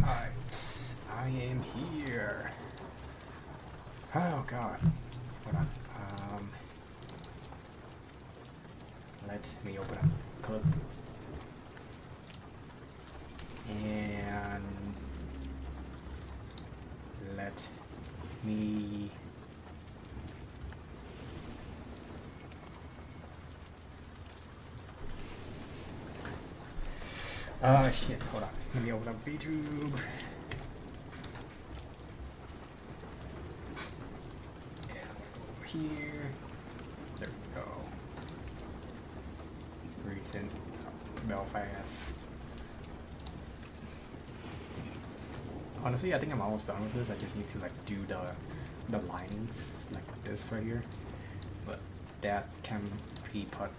Alright, I am here. Oh god. Hold on. Let me open up clip. And let me shit, hold on. Let me open up VTube. And over here. There we go. Recent Belfast. Honestly, I think I'm almost done with this. I just need to like do the lines like this right here. But that can be put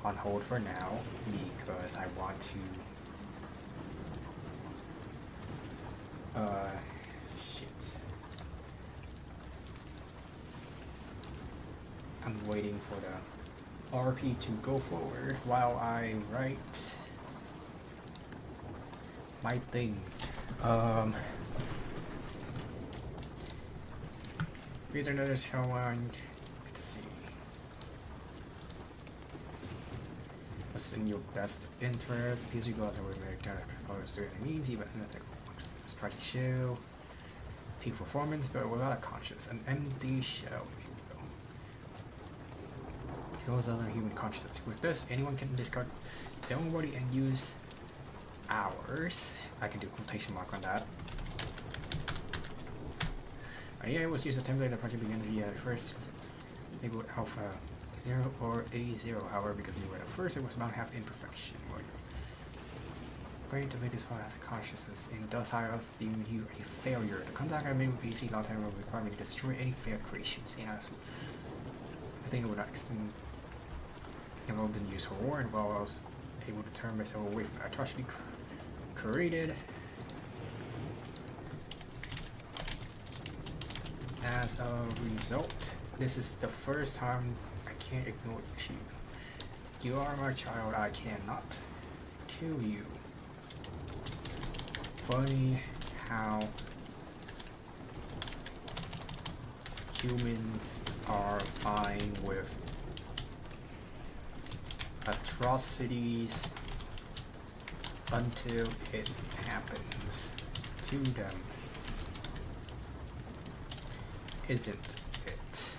on hold for now because I want to shit. I'm waiting for the RP to go forward while I write my thing. These are another showing. Let's see. What's in your best interest? Please go out the way to propose to any means, even if let's try to show peak performance, but without a conscious. An empty shell. Shows other human consciousness. With this, anyone can discard their own body and use ours. I can do quotation mark on that. Yeah, was used a template. The project began to be at first. They would alpha 0 or A0. However, because you were at first, it was about half imperfection. Great to make this file as a consciousness. In thus, I was deeming you a failure. The contact I made with PC long time will require me to destroy any failed creations. And as the thing would not extend. Never been used for war, and while I was able to turn myself away from the atrocity created. As a result, this is the first time I can't ignore you. You are my child, I cannot kill you. Funny how humans are fine with atrocities until it happens to them. Isn't it?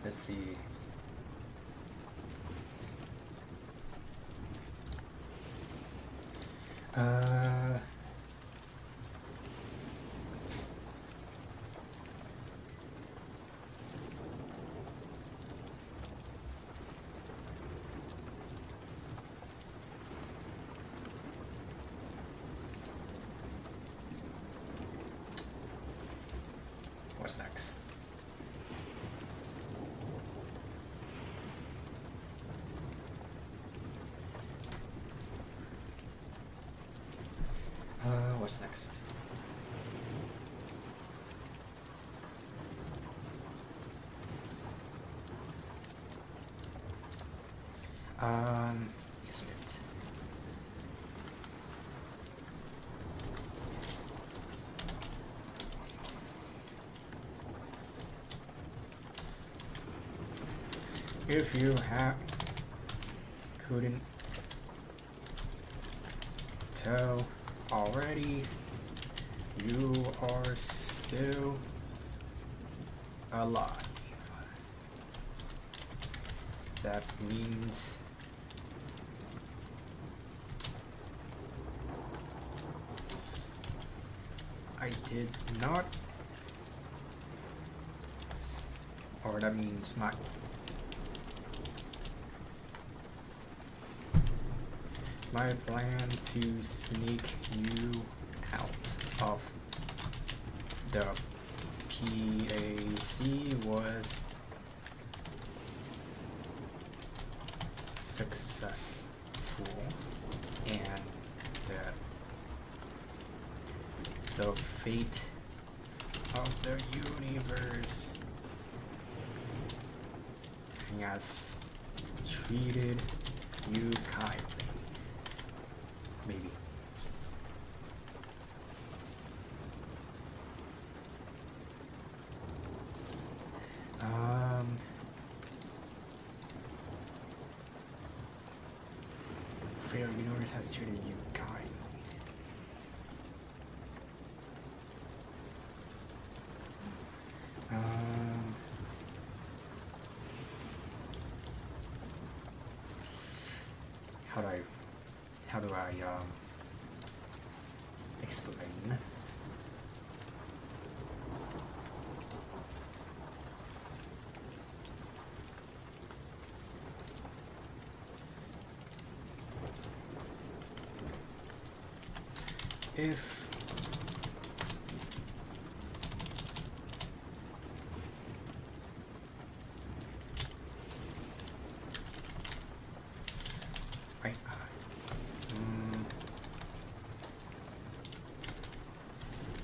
Let's see. What's next? What's next? Isn't it? If you couldn't tell already, you are still alive. That means I did not, or that means my plan to sneak you out of the PAC was successful. fate of the universe has treated you kindly. Maybe. Fate of the universe has treated you kindly. How do I explain? If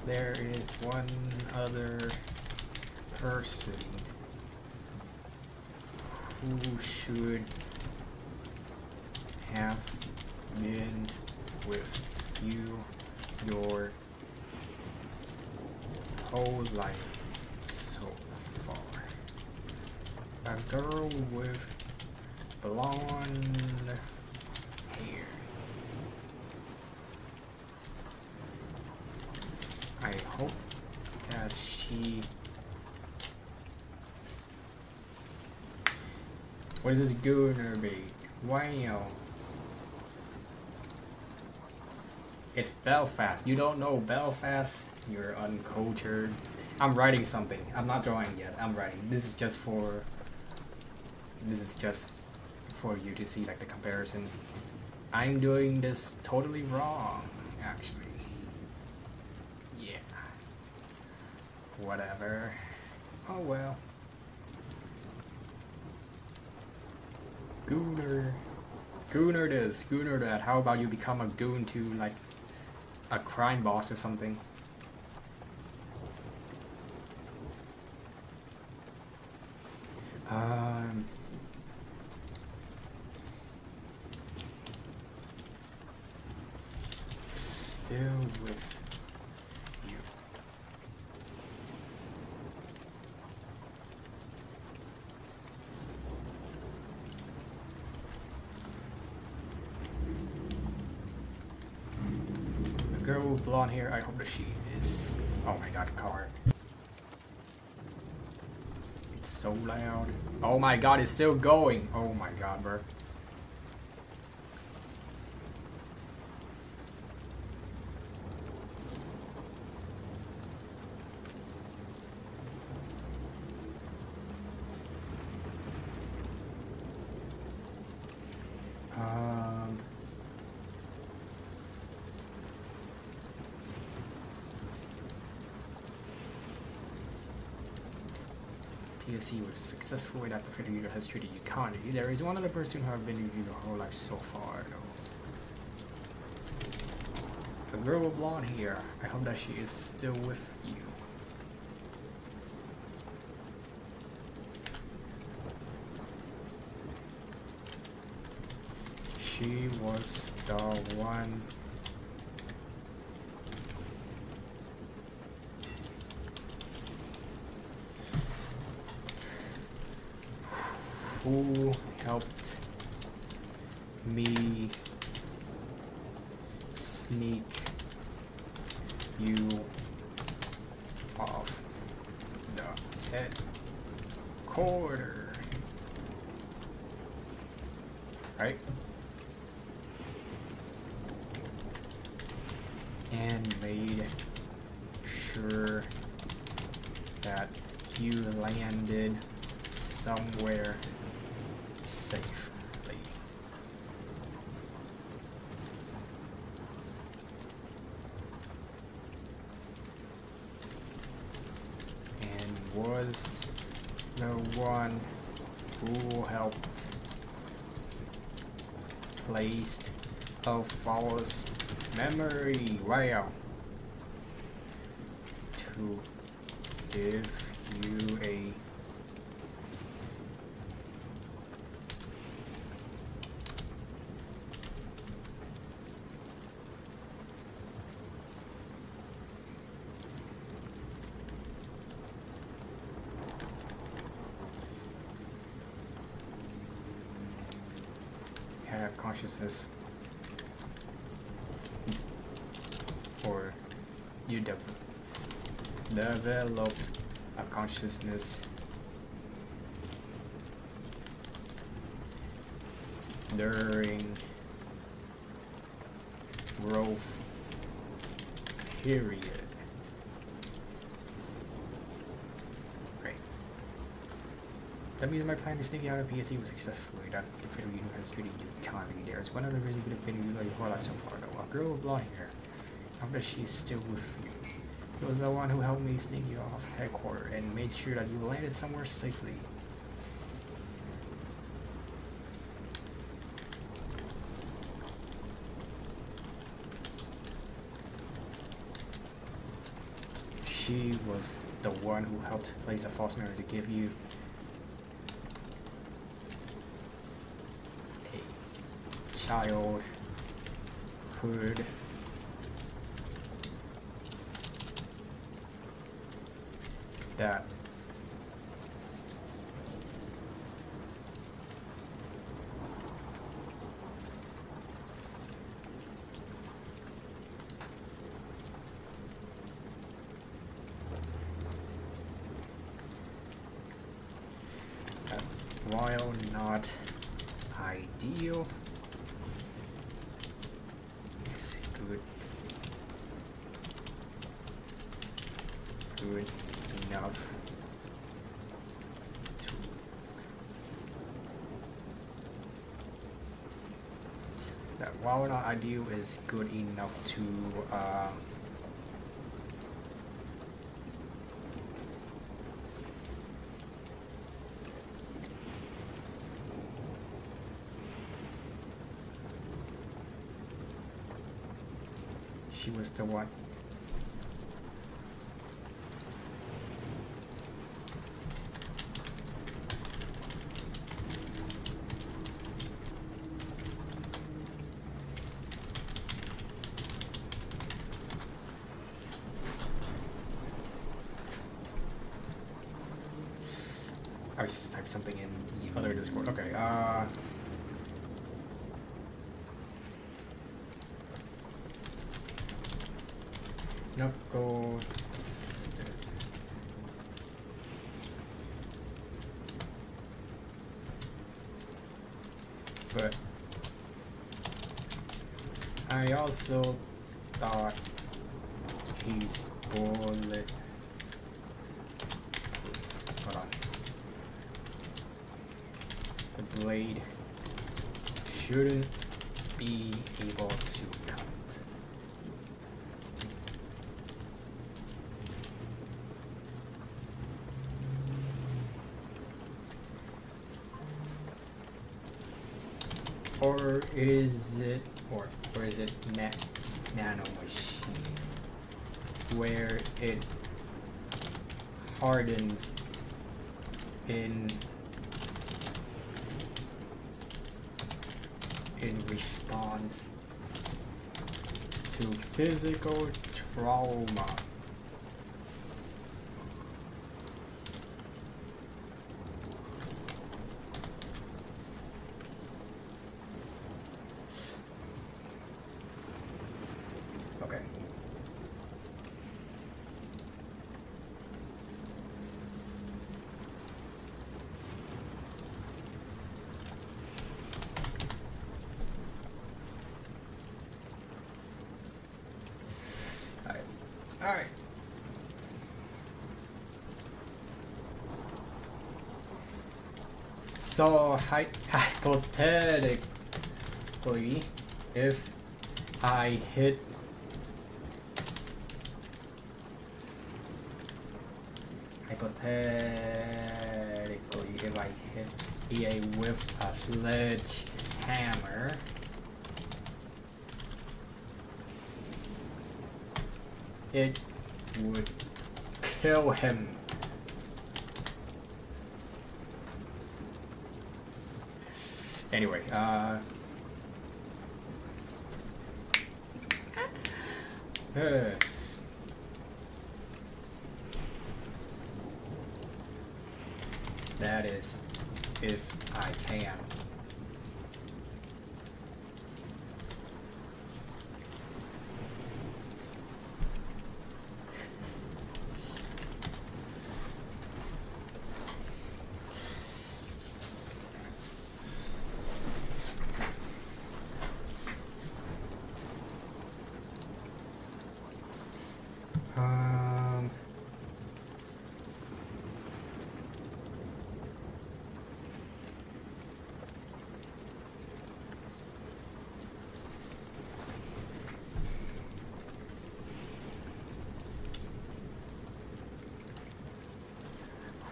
there is one other person who should have been with you your whole life so far. A girl with blonde hair. I hope that she... What is this gonna be? Wow. It's Belfast. You don't know Belfast? You're uncultured. I'm writing something. I'm not drawing yet. I'm writing. This is just for you to see like the comparison. I'm doing this totally wrong, actually. Yeah. Whatever. Oh well. Gooner. Gooner this, Gooner that. How about you become a goon to like a crime boss or something? Still with you. The girl with blonde hair, I hope that she is... Oh my god, car. It's so loud. Oh my god, it's still going. Oh my god, bro. PSC was successful with that the fate has treated you kindly. There is one other person who have been with you your whole life so far, though. The girl with blonde hair. I hope that she is still with you. She was the one who helped me sneak you off the headquarters. Right? And made sure that you landed somewhere safely. And was the one who helped placed a false memory. Wow. to give you a have consciousness, or you developed a consciousness during growth period. Great. That means my plan to sneak out of PSE was successfully done. The Federal Union has treated you kindly. There is one other really good opinion you know your whole life so far, though. A girl with blonde hair. I bet she's still with you. She was the one who helped me sneak you off headquarters and made sure that you landed somewhere safely. She was the one who helped place a false memory to give you a childhood that while not ideal, it's good enough to that while not ideal is good enough to she was the one. I just typed something in the other Discord. Okay, Knuckle. But I also thought he's bullet. Hold on. The blade shouldn't be able to cut. Or is it nano machine where it hardens in response to physical trauma? Alright. So, hypothetically, if I hit EA with a sledgehammer, it would kill him. Anyway, that is if I can.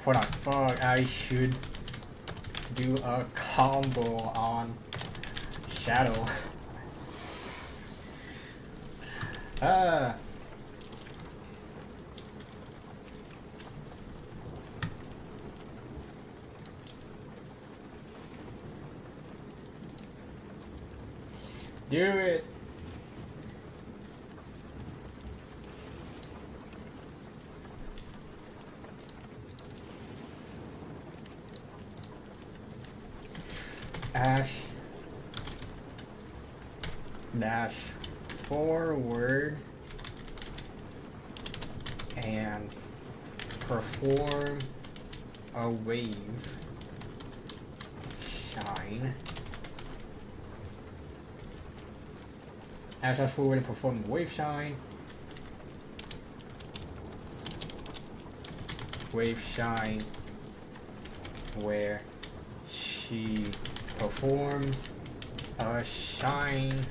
What the fuck? I should do a combo on Shadow. Do it. Ash dash forward and perform a wave shine. Ash dash forward and perform a wave shine. Wave shine where she performs a shine,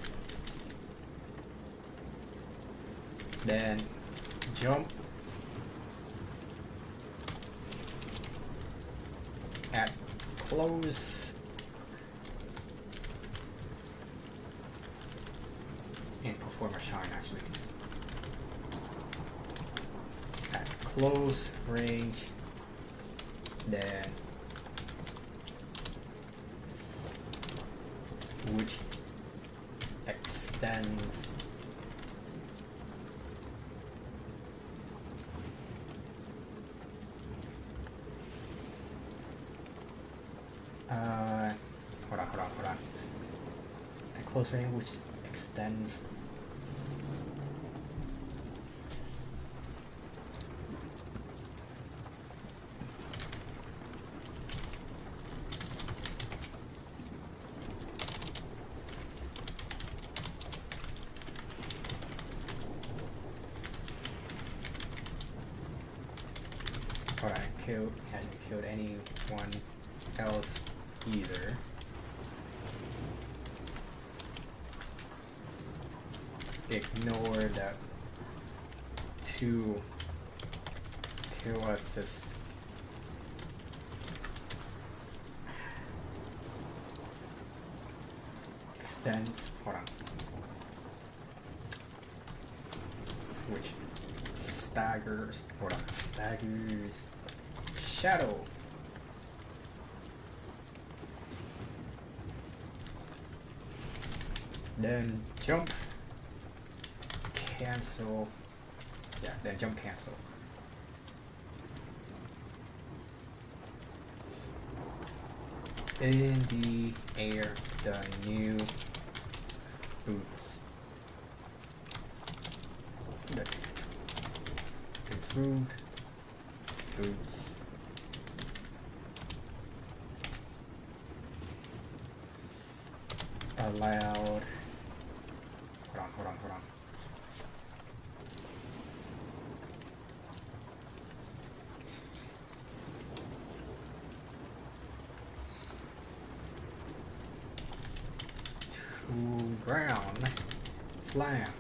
then jump at close and perform a shine actually at close range, then which extends hold on. A close range which extends hasn't killed anyone else either. Ignore the 2 kill assist. Extends, which staggers, staggers Shadow. Then jump, cancel. Yeah, then jump, cancel. In the air, the new boots. Improved boots. Allowed. Hold on. To ground. Slam.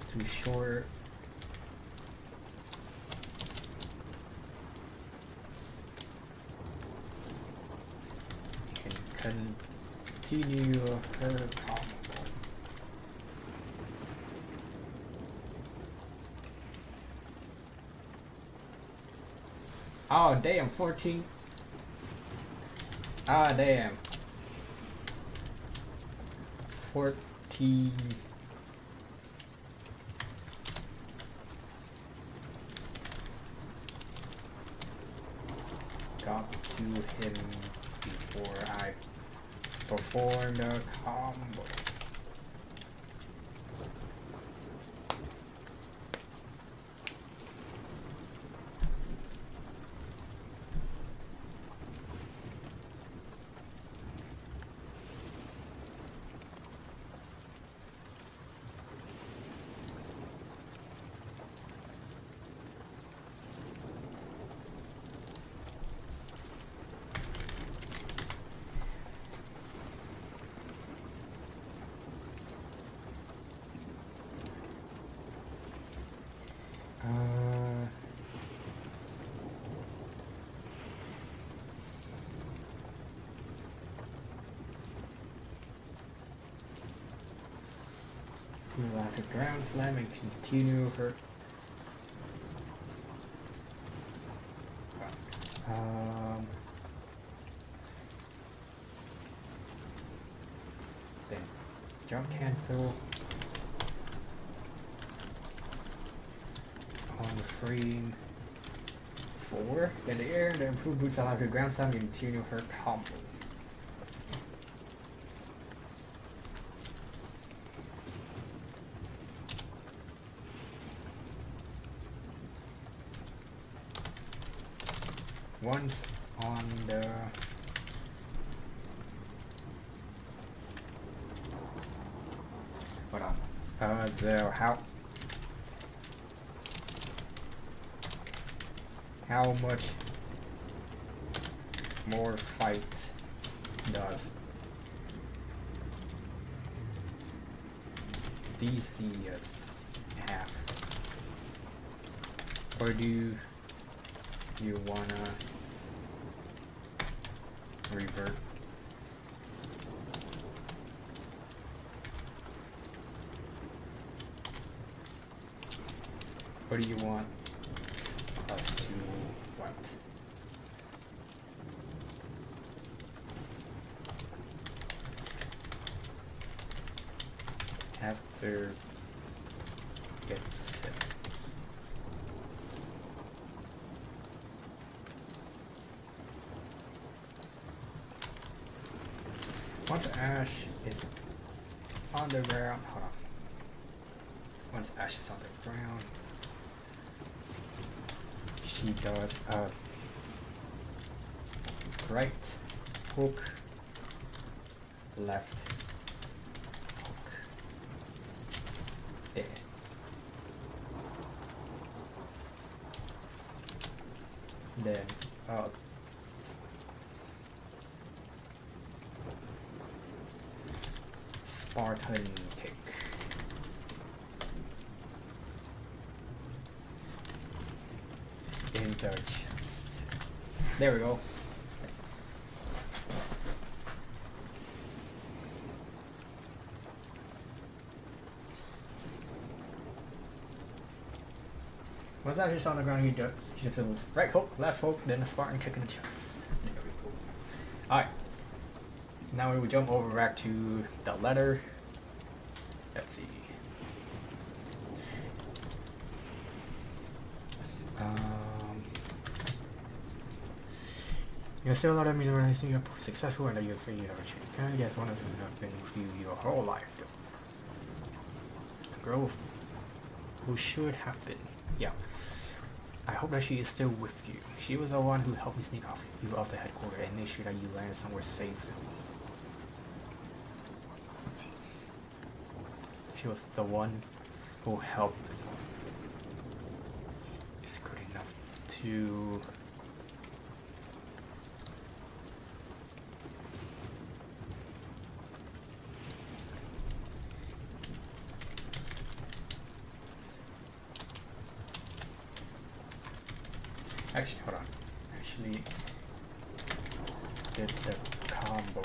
Too short. Continue her combo. Oh damn, 14. Ah damn. 14. Got to him before I perform the combo. We'll have to ground slam and continue her. Then jump cancel on frame 4. In the air, the improved boots allow her to ground slam and continue her combo. Once on the hold on. So how much more fight does DCS have? Or do you wanna revert? What do you want us to what? After gets once Ash is on the ground, hold on. Once Ash is on the ground, she does right hook, left hook, there. Then Spartan kick. Into chest. There we go. Once Ash is on the ground, he gets a right hook, left hook, then a Spartan kick in the chest. There we go. Alright. Now we will jump over back to the letter. Let's see. You're still a lot of realizing you're successful and that you're free of change. Can I guess one of them have been with you your whole life, though? The girl who should have been. Yeah. I hope that she is still with you. She was the one who helped me sneak you off the headquarters and make sure that you landed somewhere safe. She was the one who helped. Is good enough to actually, hold on. Actually did the combo.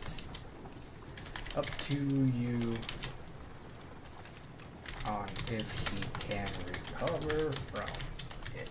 It's up to you on if he can recover from it.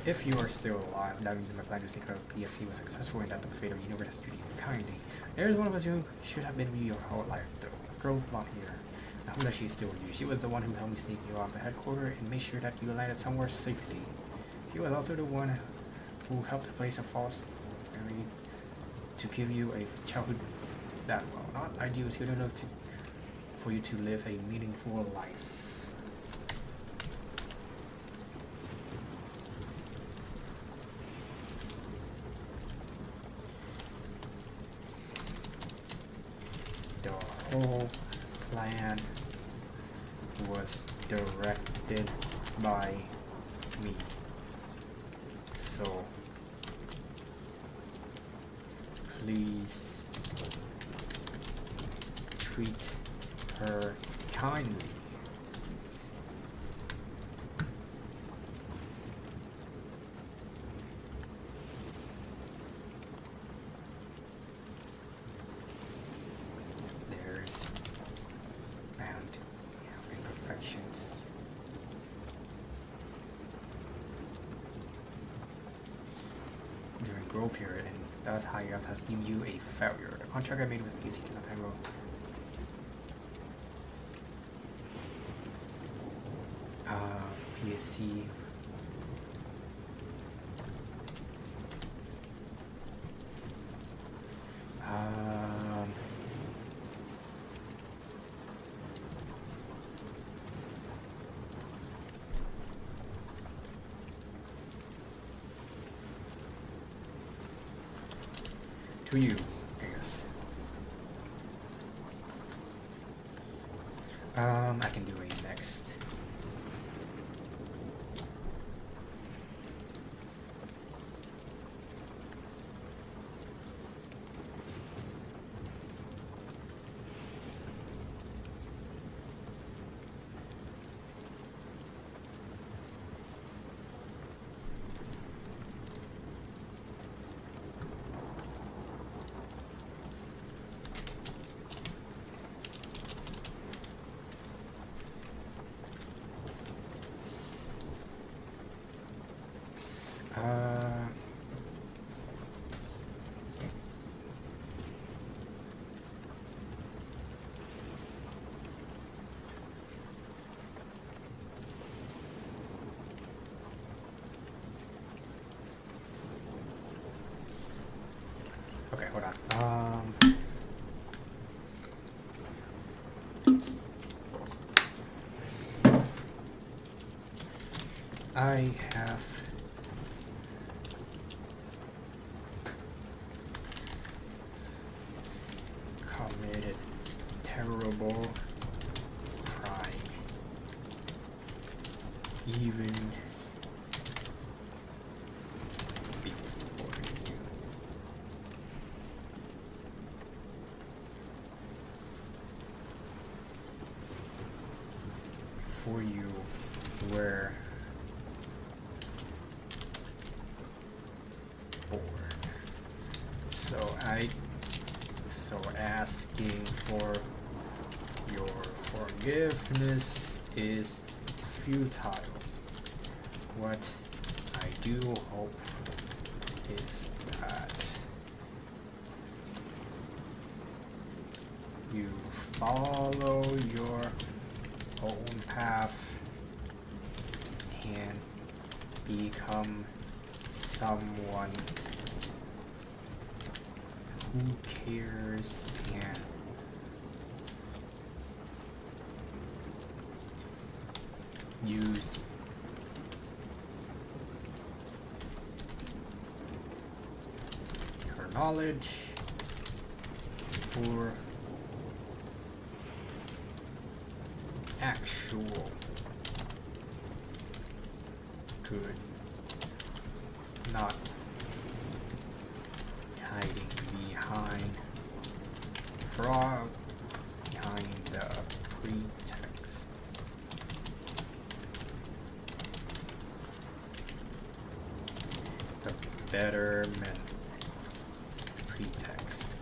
If you are still alive, that means my plan to take care of PSC was successful and that the fate of the universe has treated you kindly. There is one of us who should have been with you your whole life, though. Girl blonde here. I hope that she is still with you. She was the one who helped me sneak you off the headquarters and made sure that you landed somewhere safely. She was also the one who helped place a false memory to give you a childhood that, well, not ideal, is good enough for you to live a meaningful life. The whole plan was directed by me, so please treat her kindly. There's bound to be imperfections. During growth period, and thus Hayat has deemed you a failure. The contract I made with PC cannot handle. PSC. To you, I guess. I can do it next. Okay, hold on. I have committed terrible crime, even before you. Before you were born. So asking for your forgiveness is futile. What I do hope is that you follow your own path and become someone who cares and use her knowledge for actual good, not hiding behind the pretext. The betterment pretext.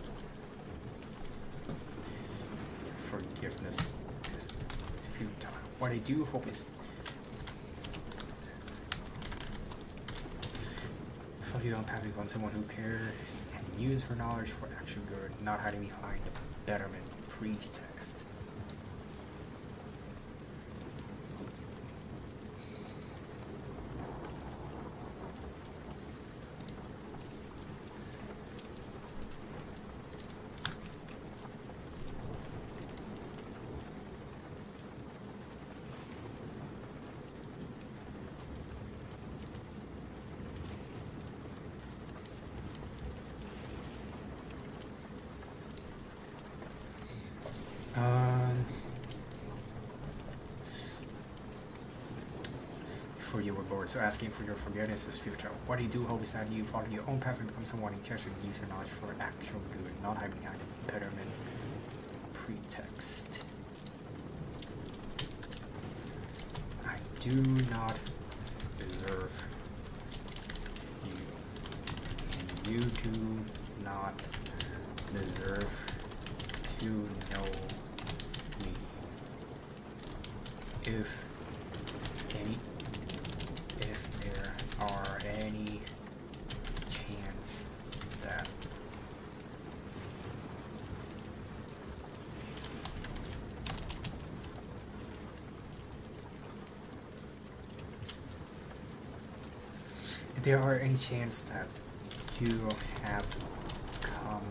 Forgiveness is futile. What I do hope is of you on path to become someone who cares and use her knowledge for actual good, not hiding behind a betterment pretext. Before you were born, so asking for your forgiveness is futile. What you do hope is that you follow your own path and become someone who cares and use your knowledge for actual good, not hiding behind a betterment pretext. I do not deserve you, and you do not deserve to know me. If there are any chance that you have come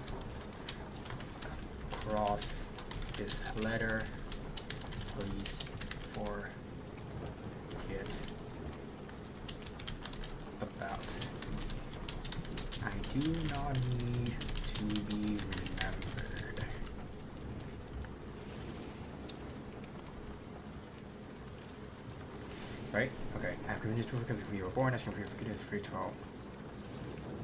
across this letter, please forget about. I do not need to be remembered. Right? Okay. I have given you to forgive before you were born, asking for your forgiveness for your 12.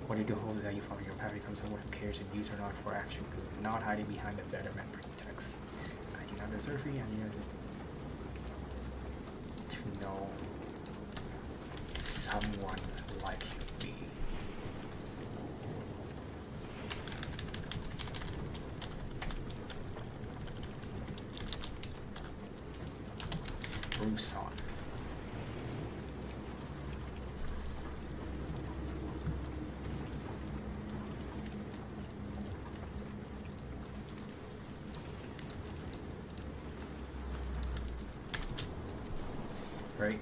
What you do hope is that you follow your path, become someone who cares and use or not for action good, not hiding behind a betterment pretext. I do not deserve you, and you to know someone like me. Rusan. Right.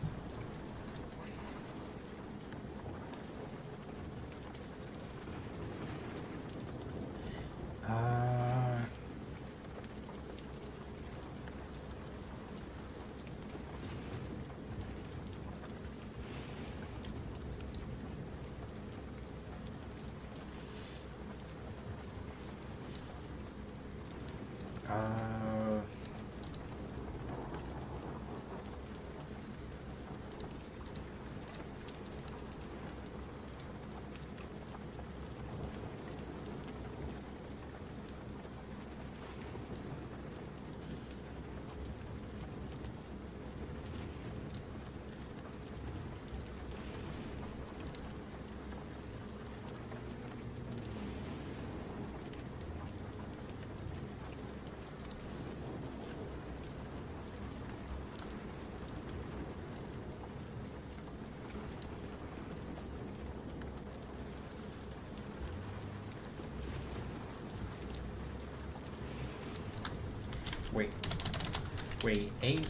Wait, ain't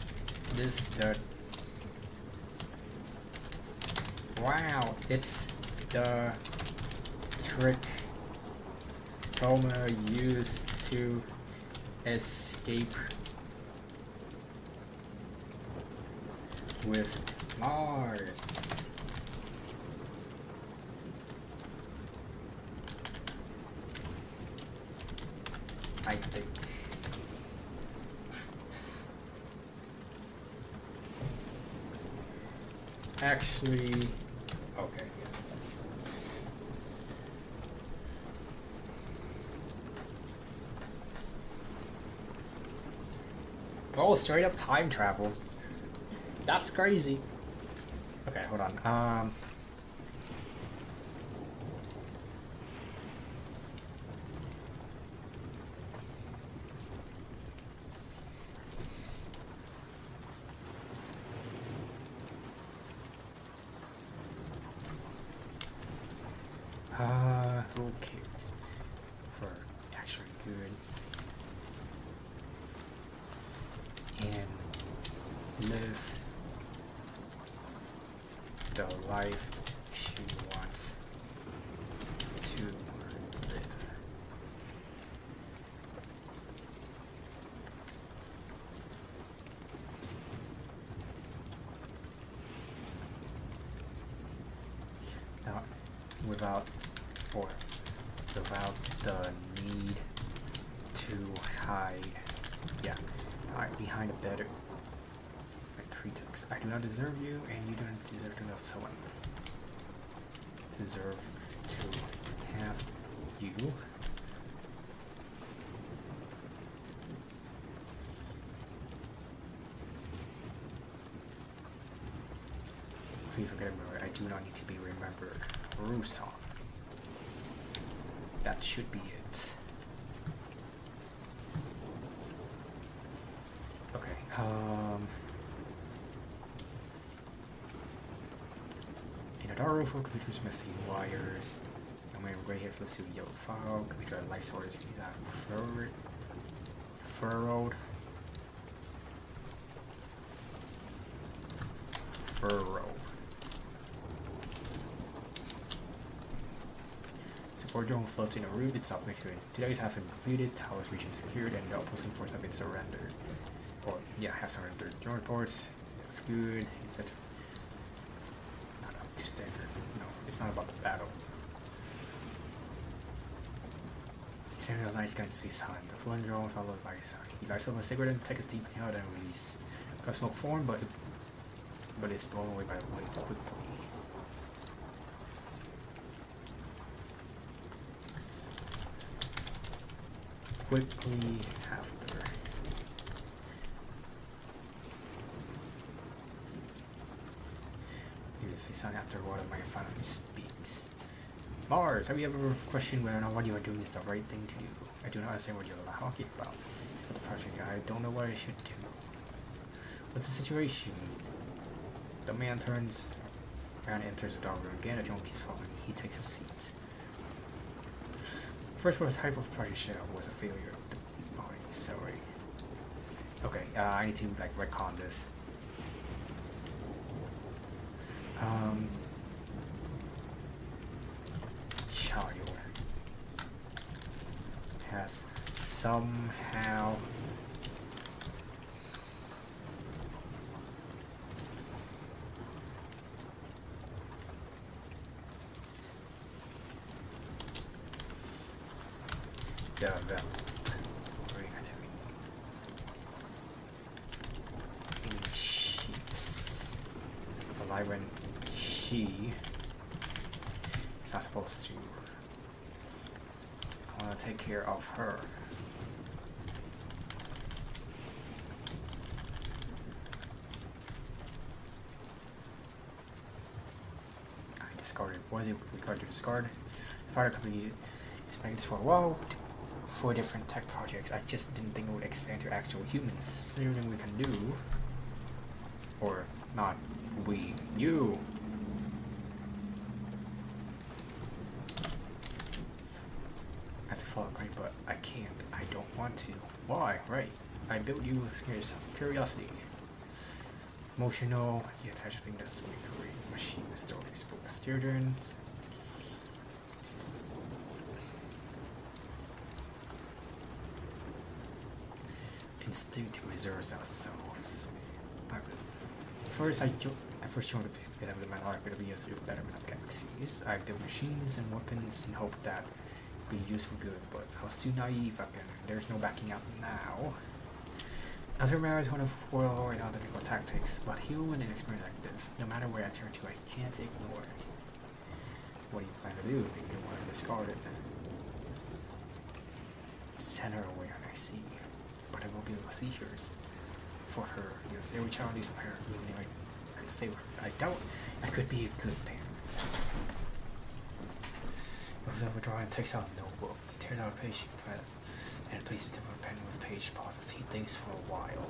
this the... Wow, it's the trick Homer used to escape with Mars. I think. Actually, okay. Oh, straight up time travel. That's crazy. Okay, hold on. who cares? For actually good. And live the life she wants to live. Now, without the need to hide, behind a better pretext. I do not deserve you, and you do not deserve to know someone. Deserve to have you. Please forget remember. I do not need to be remembered. Rusan. That should be it. Okay. In a dark room full of computers, messy wires. I'm wearing gray hair flows through a yellow fog. Computer light source furrowed. Support drone floats in a route. It's up next to it. Today's task has been completed. Towers region secured, and the opposing force have been surrendered. Or have surrendered. Drone reports. It was good. Instead, not up to standard. No, it's not about the battle. He's sending a nice gun to his hand. The flying drone followed by his side. He lights up a cigarette and takes a deep inhale and release. Got smoke form, but it's blown away by the wind quickly. Quickly after. Here's the sound after one of my finally speaks. Mars, have you ever questioned whether or not what you are doing is the right thing to do? I do not understand what you're talking about. But the project, I don't know what I should do. What's the situation? The man turns around and enters the dark room again. A drone keeps following. He takes a seat. First prototype of Project Shell was a failure. Oh, sorry. Okay, I need to retcon this. Child has somehow developed in sheets. But when she is not supposed to, I want to take care of her. I discarded. What is it required to discard? Part of completed. It's for a while. 4 different tech projects. I just didn't think it would expand to actual humans. It's everything we can do. Or not we. You. I have to follow great, but I can't. I don't want to. Why? Right. I built you with curiosity. Emotional. You attach a thing that's really great. Machine stories. Focus children. Instinct reserves ourselves. First, I first joined together with my life to be able to do betterment of galaxies. I built machines and weapons in hope that would be used for good, but I was too naive again. There's no backing out now. Other marriage one of war and other difficult tactics, but human and experience like this, no matter where I turn to, I can't ignore it. What do you plan to do? You don't want to discard it. Send her away and I see. But I won't be able to see hers for her. Yes, every child needs a parent. Even if I could stay with her. I doubt I could be a good parent. Goes over drawer and takes out a notebook. He tears out a page and places it on a pen with page pauses. He thinks for a while.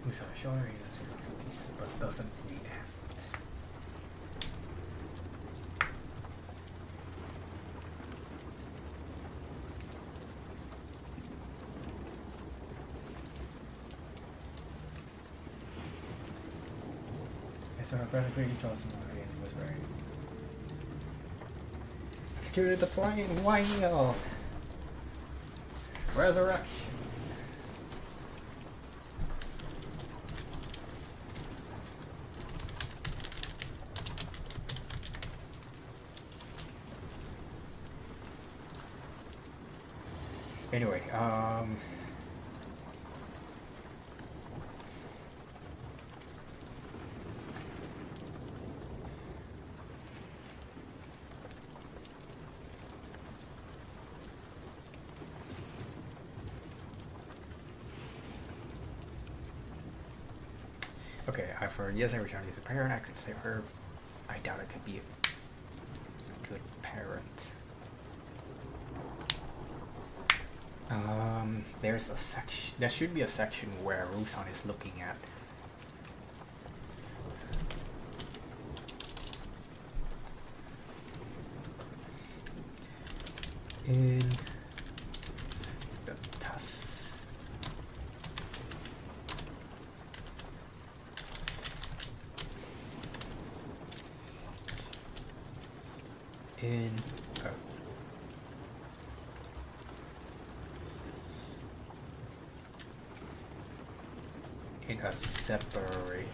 who's showing this but doesn't react. So I quickly draws my and was very executed the flying whale. Resurrection. Anyway, okay, for yes, every time he's a parent, I could say her. I doubt it could be a good parent. There's a section. There should be a section where Rusan is looking at. In the TAS. In a separate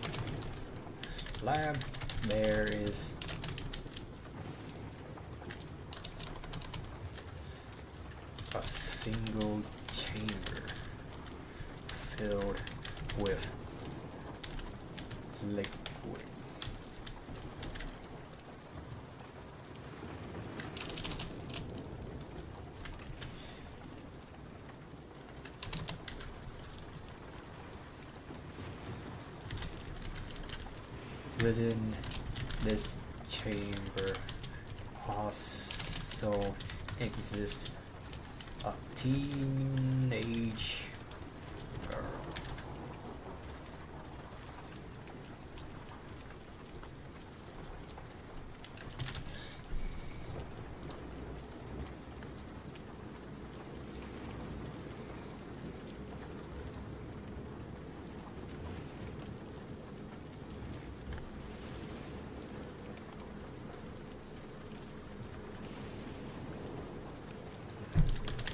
lab, there is a single chamber filled with liquid. Within this chamber also exists a teenage girl.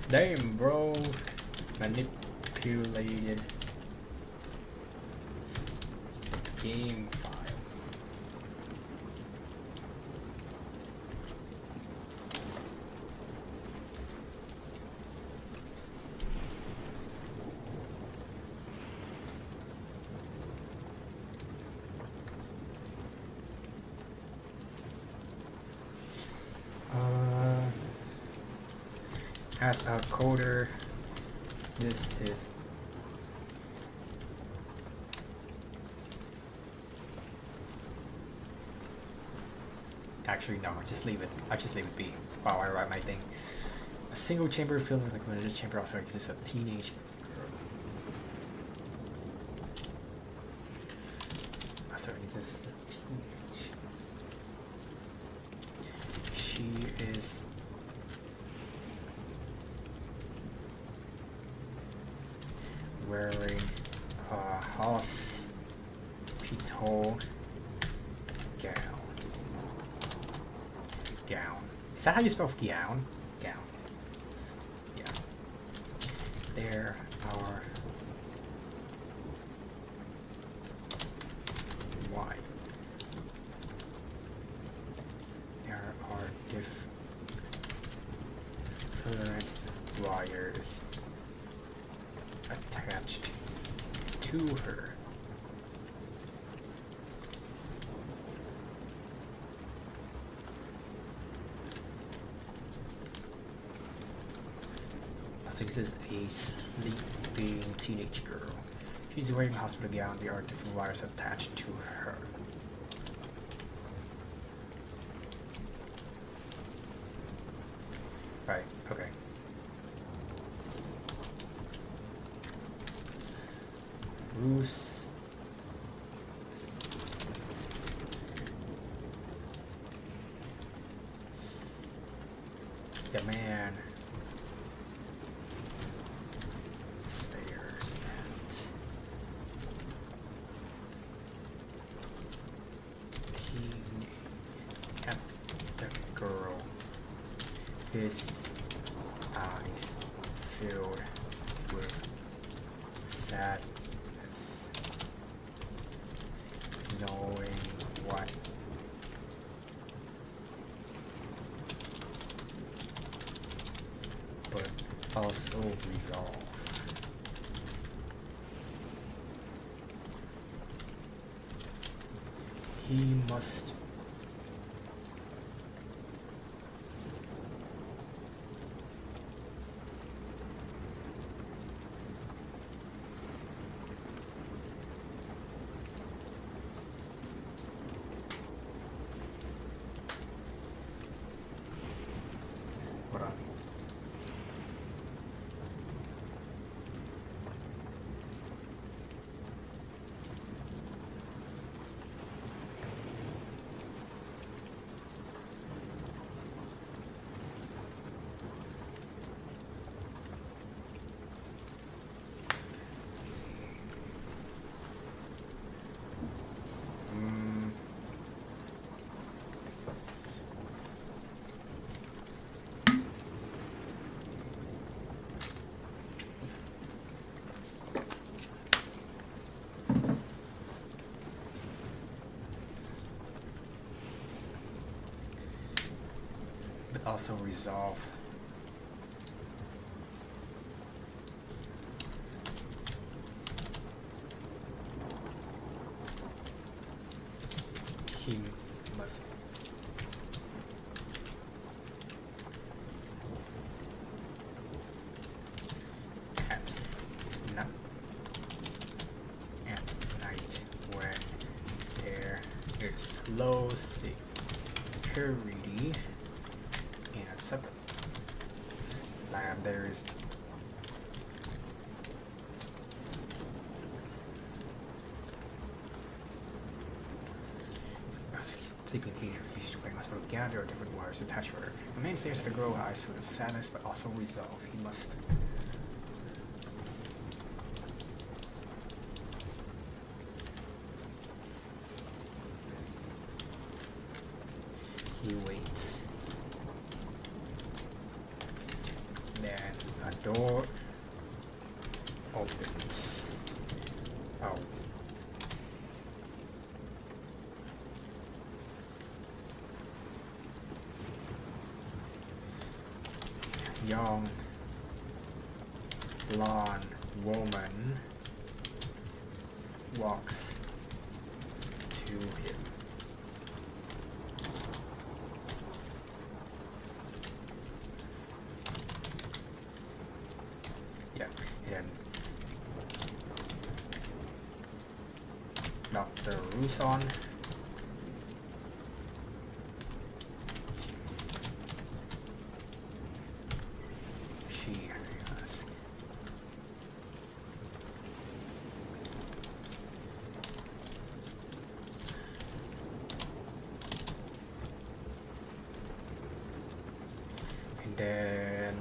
Damn, bro. Manipulated game file. As a coder, this is actually no, just leave it. I just leave it be while I write my thing. A single chamber filled with liquid. This chamber also exists a teenage girl. Oh, sorry, exists a teenage. She is. Wearing a hospital gown. Is that how you spell gown? Gown. Yeah. There are why? There are different wires attached to her. Also exists a sleeping teenage girl. She's wearing a hospital gown. There are different wires attached to her. Right, okay. Bruce the man stares at the girl, his eyes filled with sadness, knowing what but also resolve. He must hold on. But also resolve. He must at not at night when there is low security in a separate lab. There is sleeping teenager issues quite much from again. There are different wires attached to her. The man stares at the girl, eyes full of sadness but also resolve. He must he waits. Then a door opens. Oh. Young blonde woman walks to him. Yeah, and Dr. Ruson and then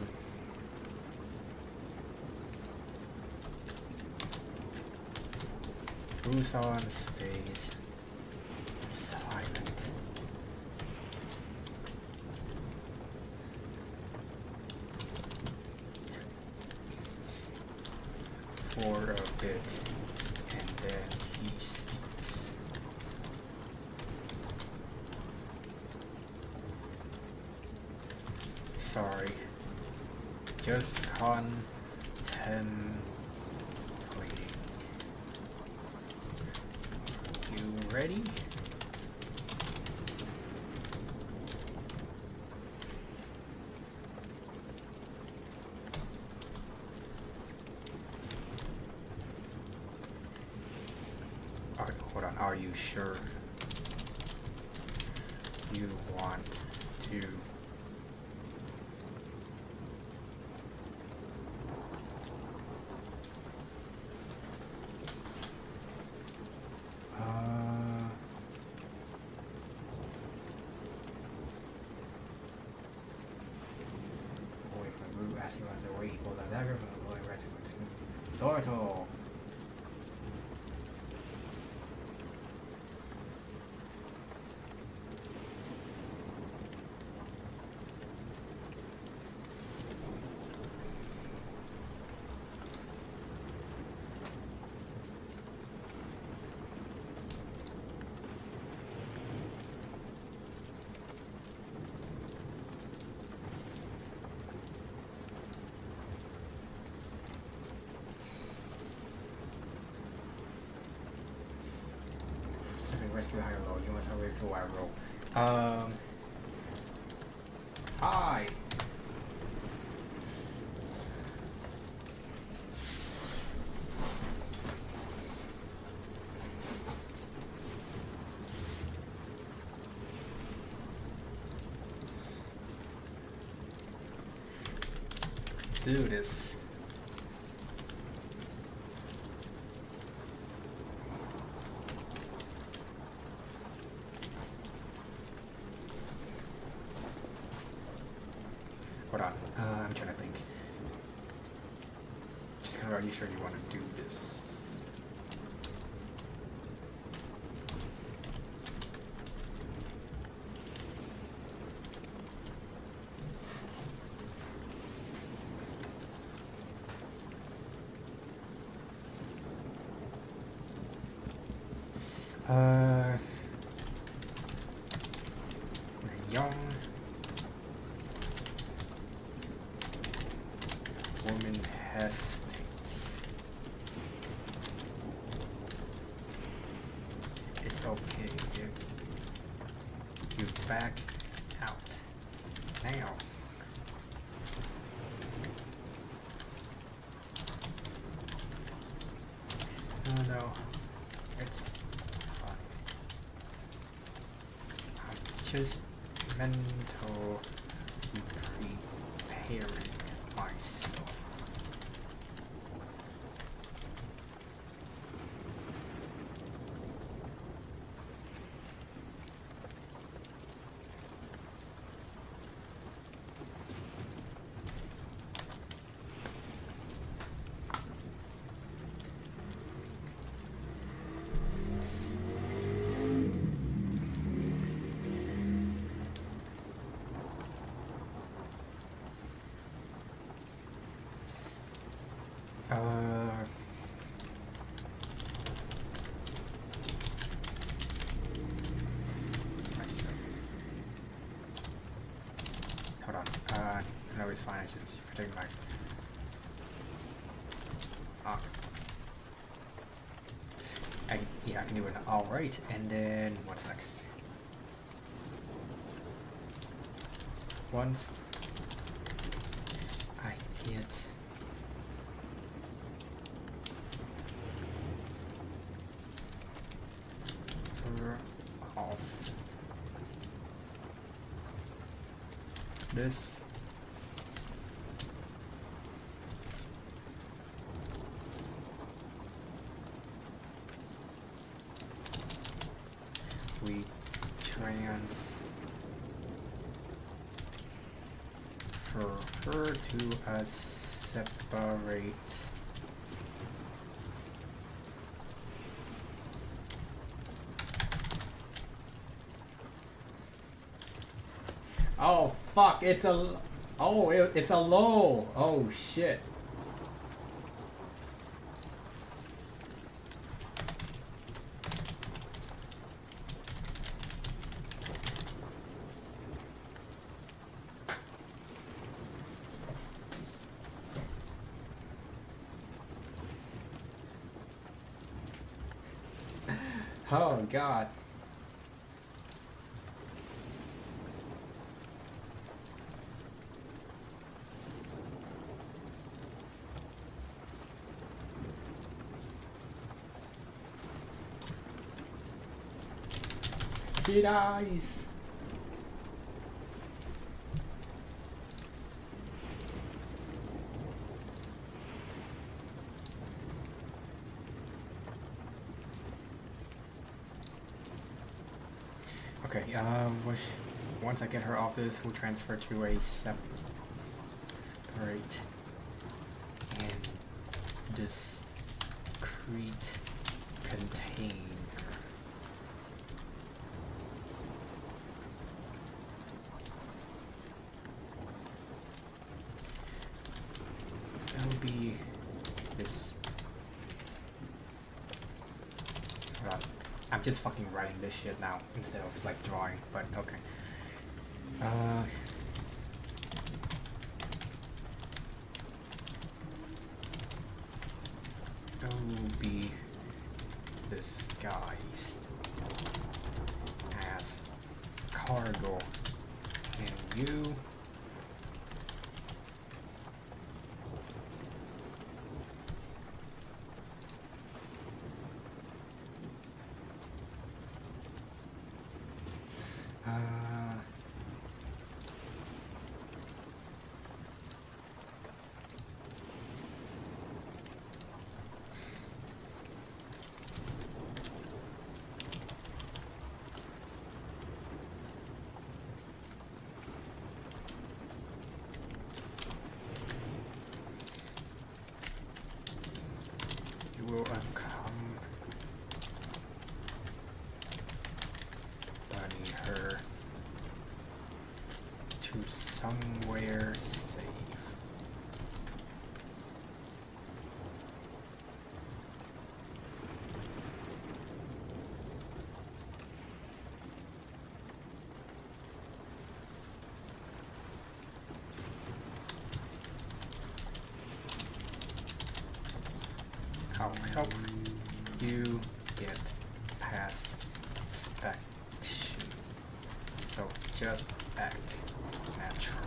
Ruson stays silent. For a bit, and then he speaks. Sorry, just contemplating. You ready? Hold on, are you sure you want to? rescue runs away, he pulls a dagger from the boy rescue to Tortle. Rescue high or low. You want somebody for wide roll. Hi. Do this. Hold on, I'm trying to think. Just kind of, are you sure you want to do this? We're young. Woman hesitates. It's okay if you back out now. Oh no, it's fine. I'm just mental preparing myself. Hold on. No, it's fine. It's just protecting my. Yeah, I can do it. All right, and then what's next? Once I get her off this, we transfer her to a separate oh fuck, it's a it's a low. Oh shit. Oh god. She dies. Okay, once I get her off this, we'll transfer to a separate Alright. And discrete container. That would be this. I'm just fucking writing this shit now instead of like drawing, but okay. That will be disguised as cargo, and you will accompany her to somewhere safe. I'll help you get past inspection, so just act natural.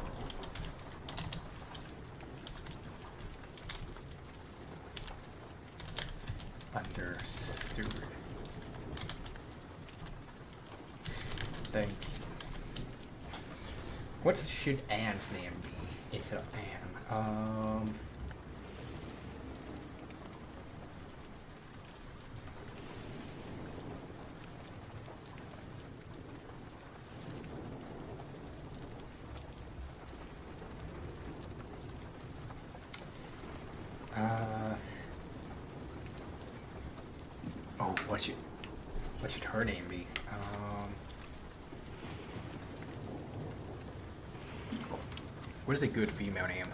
Understood. Thank you. What should Anne's name be instead of Anne? Oh, what should her name be? What is a good female name?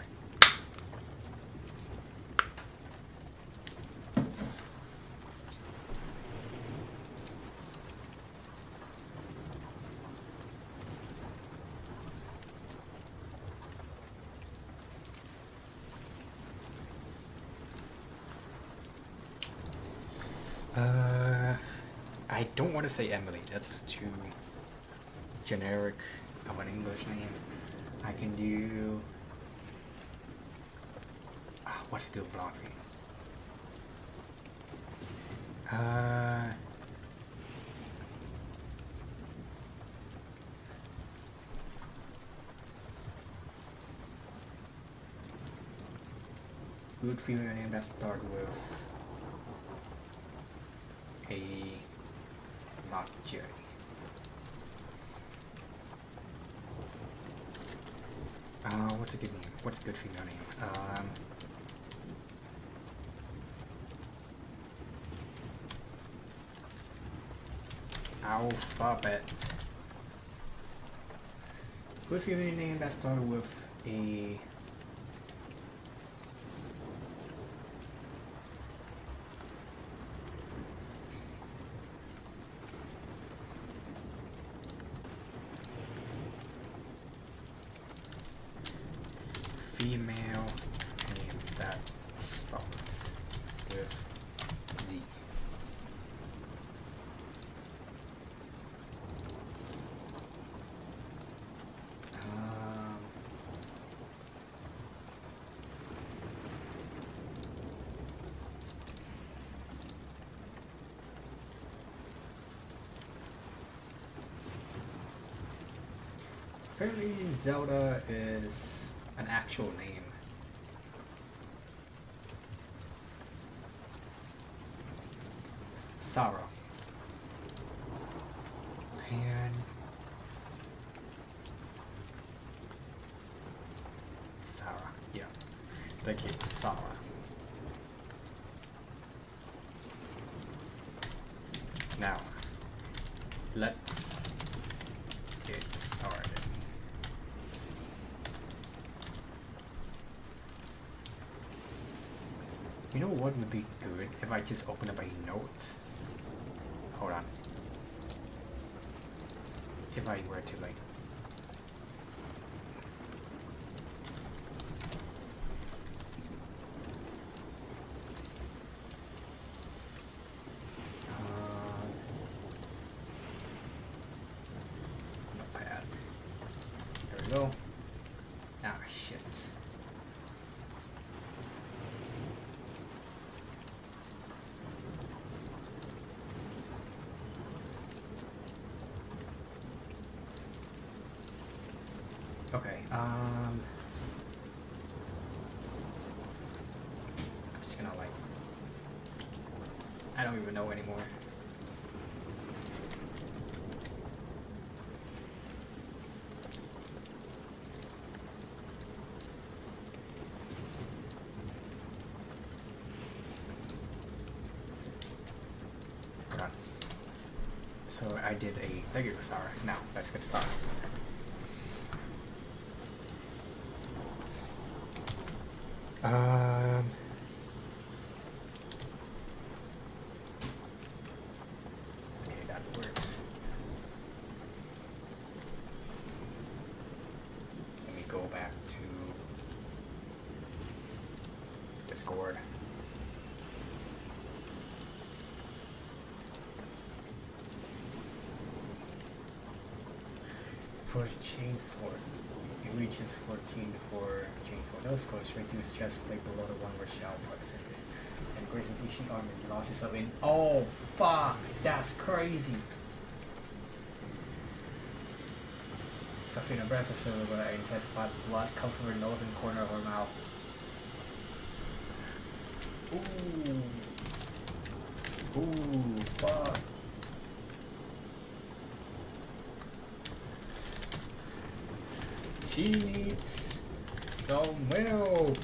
I don't want to say Emily, that's too generic of an English name. I can do... what's a good blonde name? Good female name that start with a not J. What's a good name? What's a good female name? Alphabet. Good female name that started with a female name that starts with Z. Apparently Zelda is an actual name. Sarah. And Sarah, yeah. Thank you, Sarah. Now, let's get started. You know what would be good if I just open up a note? Hold on. If I were to like notepad. There we go. Ah, shit. Okay, I'm just gonna like, I don't even know anymore. Hold on. So I did a, thank you, Sarah. Now, let's get started. Okay, that works. Let me go back to Discord. For Chainsaw, it reaches 14 for Chainsaw. Those go straight to his chest plate below the one where Shao plugs in. And Grayson's Ishi armor launches up in. Oh, fuck! That's crazy! Sucks in a breath so an intense clot of blood comes from her nose and corner of her mouth. Ooh. Ooh, fuck. She needs some milk.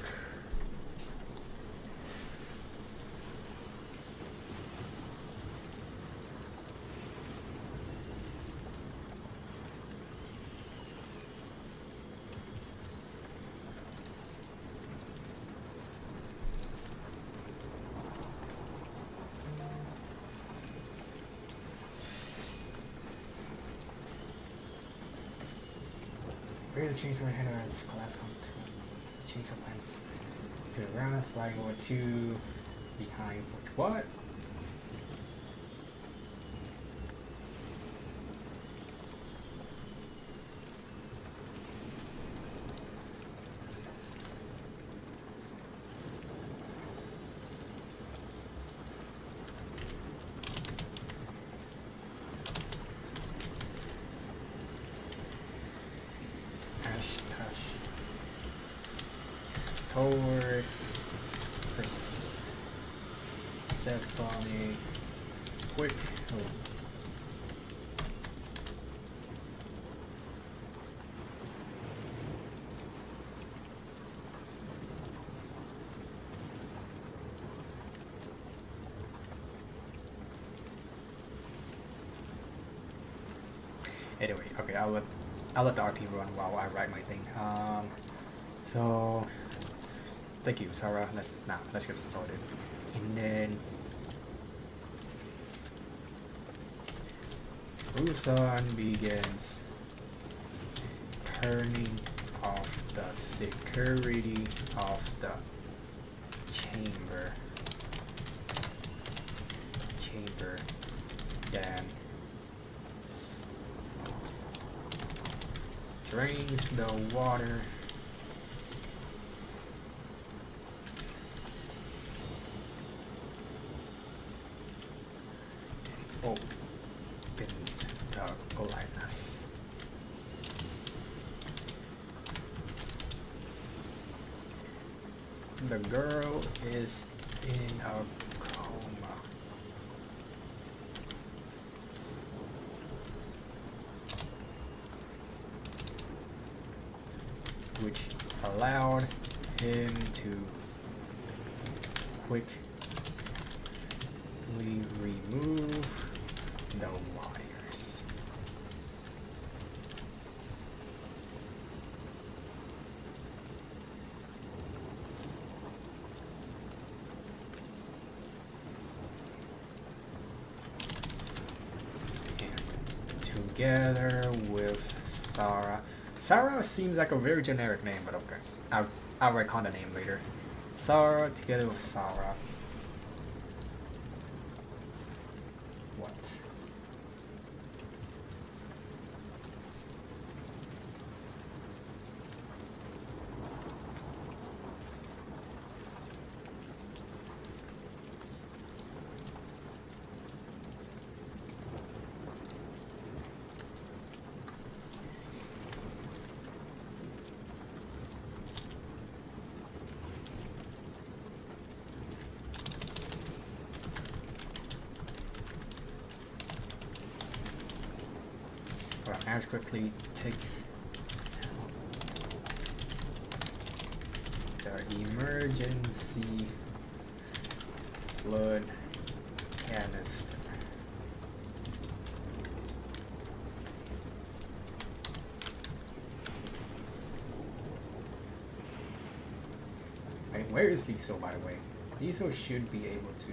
Where the chainsaw header has collapsed onto the chainsaw plants to the ground, flying over two behind for what? Toward Persephone quick. Oh. Anyway, okay, I'll let the RP run while I write my thing. So thank you, Sarah. Let's get started. And then Busan begins turning off the security of the chamber. Then drains the water. Opens the glass. The girl is in a coma. Which allowed him to quickly remove the wires. And together with Sarah. Sarah seems like a very generic name, but okay. I'll recon the name later. Sarah together with Sarah. What? Well, Ash quickly takes the emergency blood canister. Wait, where is Liso, by the way? Liso should be able to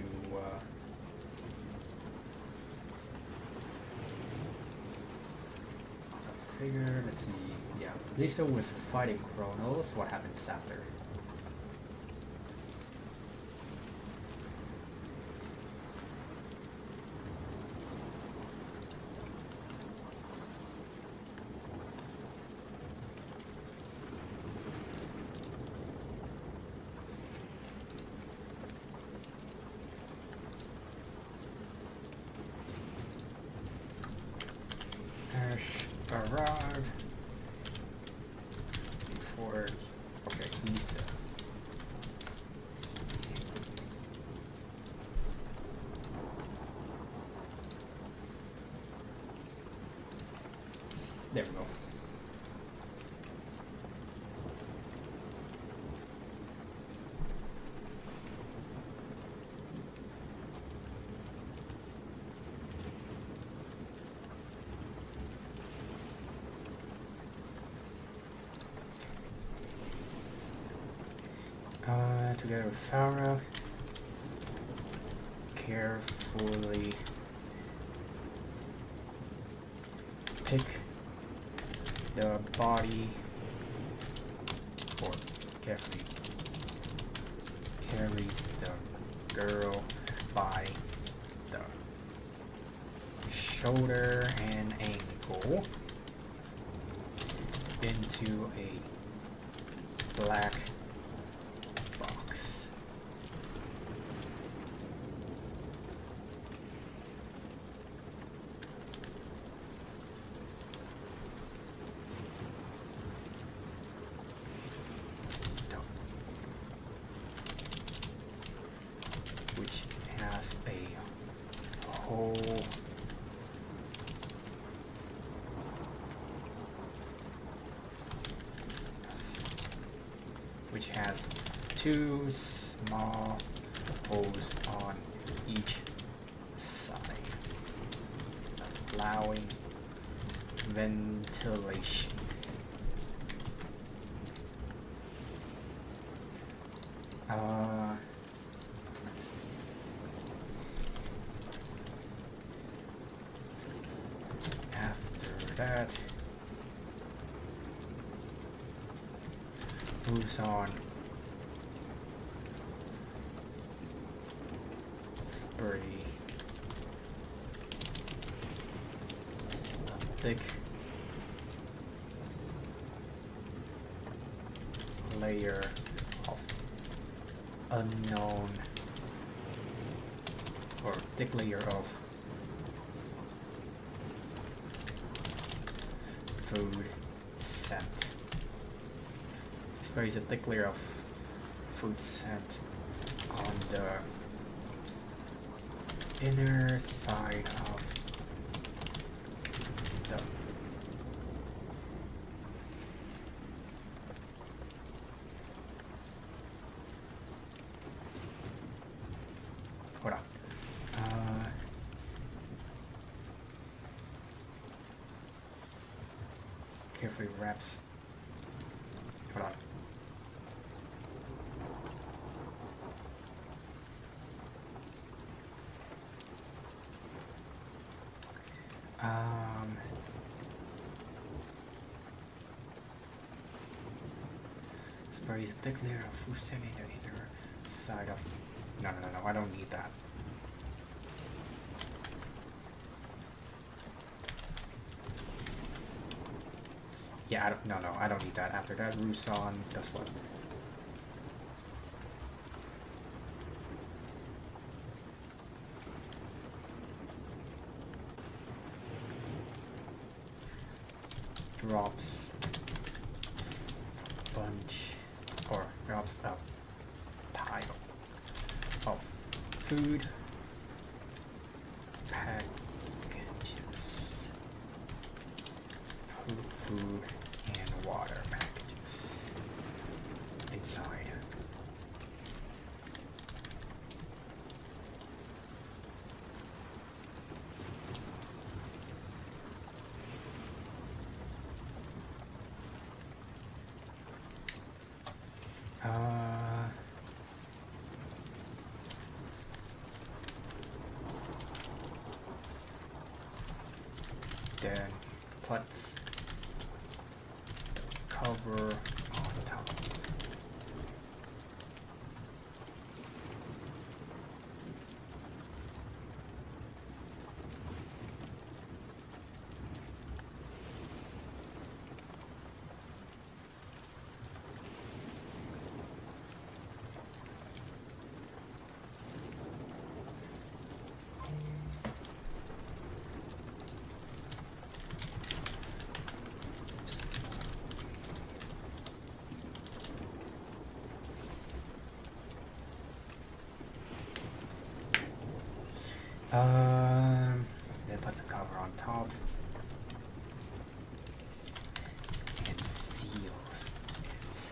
figure, let's see, yeah. Lisa was fighting Chronos. What happens after? Ash arrived before, okay, Lisa. There we go. Together with Sarah, carefully pick the body, or carefully carries the girl by the shoulder and ankle into a black box. Which has a hole which has two small holes on each side, allowing ventilation. What's next? After that, moves on. Spray a thick layer of unknown, or thick layer of food scent. Sprays a thick layer of food scent on the inner side of the carefully wraps. Hold on. Sprays thick layer of food setting the inner side of. No, I don't need that. Yeah, I don't need that. After that, Rusan does what? Drops bunch, or drops a pile of food packages, food and water packages inside. Then puts the cover on top. Then puts a cover on top and seals it.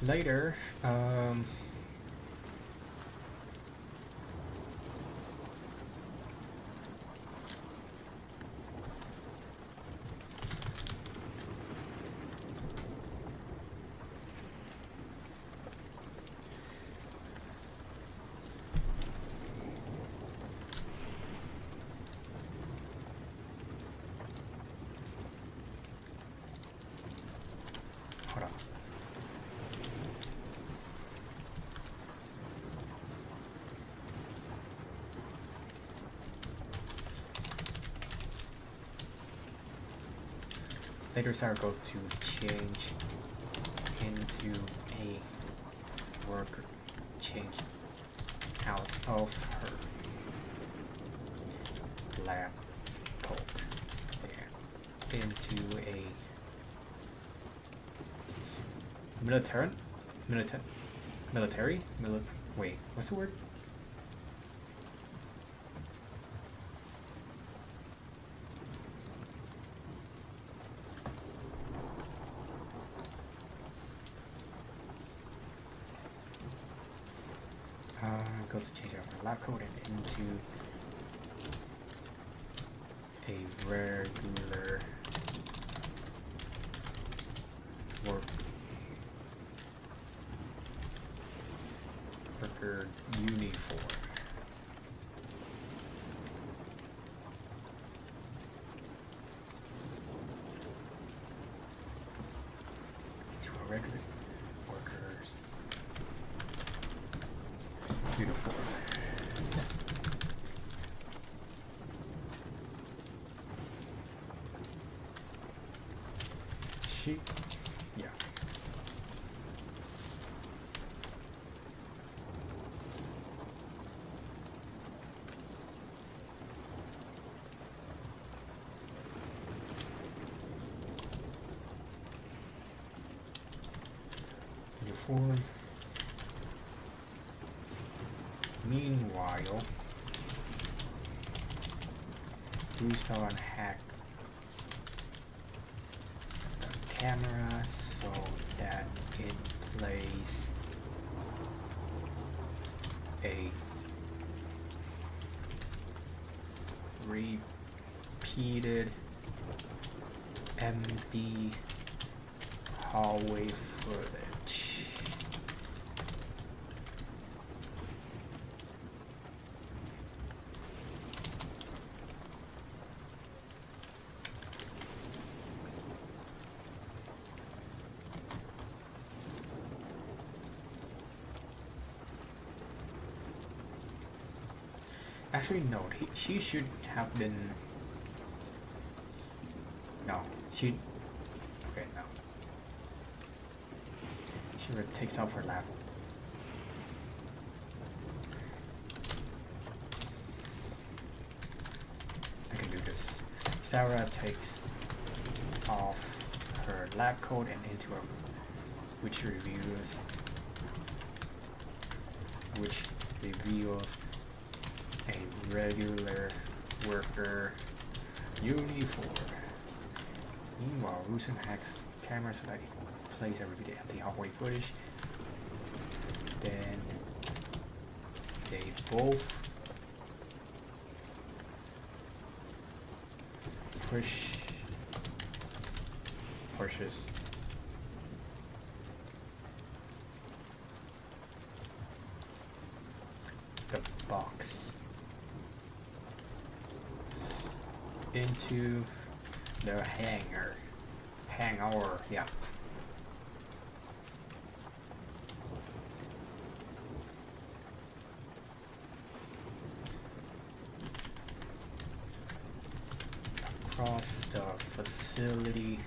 Later, hold on. Later, Sarah goes to change into a worker, change out of her lab coat into a wait, what's the word? Goes to change out her lab coat and into a regular worker uniform. To a regular worker's uniform. She, yeah. Uniform. Meanwhile, Rusan hacked the camera so that it plays a repeated empty hallway footage. Actually, no, she should have been. No, she. Okay, no. She takes off her lap. I can do this. Sarah takes off her lab coat and into her, which reveals a regular worker uniform. Meanwhile, Rusin hacks camera so that he plays a repeated empty hallway footage. Then they both pushes the box into the hangar, yeah. Across the facility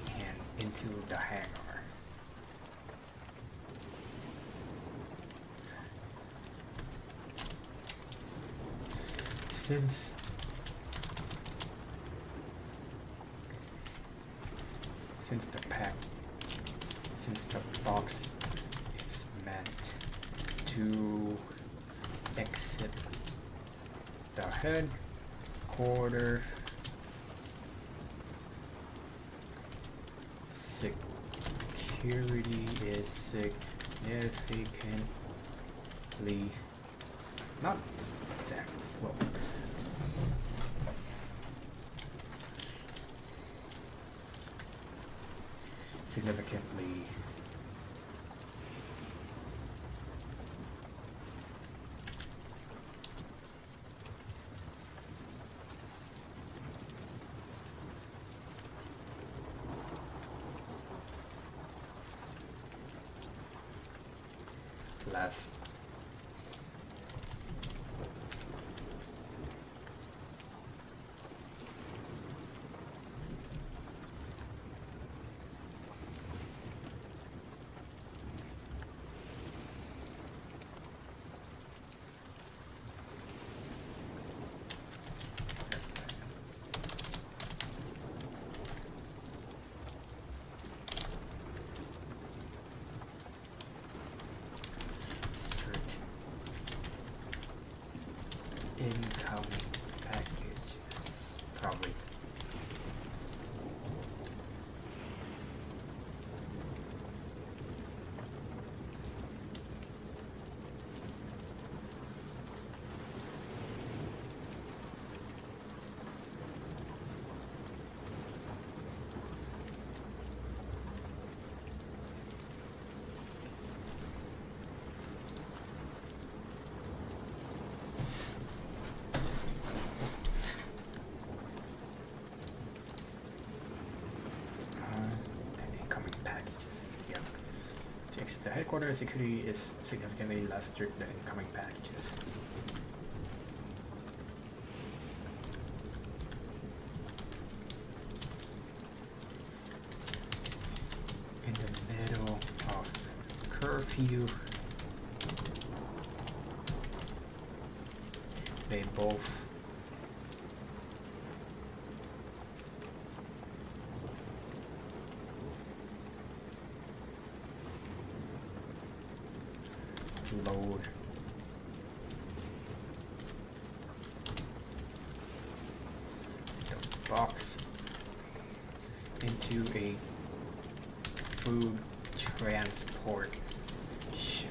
and into the hangar. Since the box is meant to exit the headquarters, security is significantly not exactly well. Significantly less. Incoming packages, probably. The headquarters security is significantly less strict than incoming packages. In the middle of curfew, they both load the box into a food transport ship.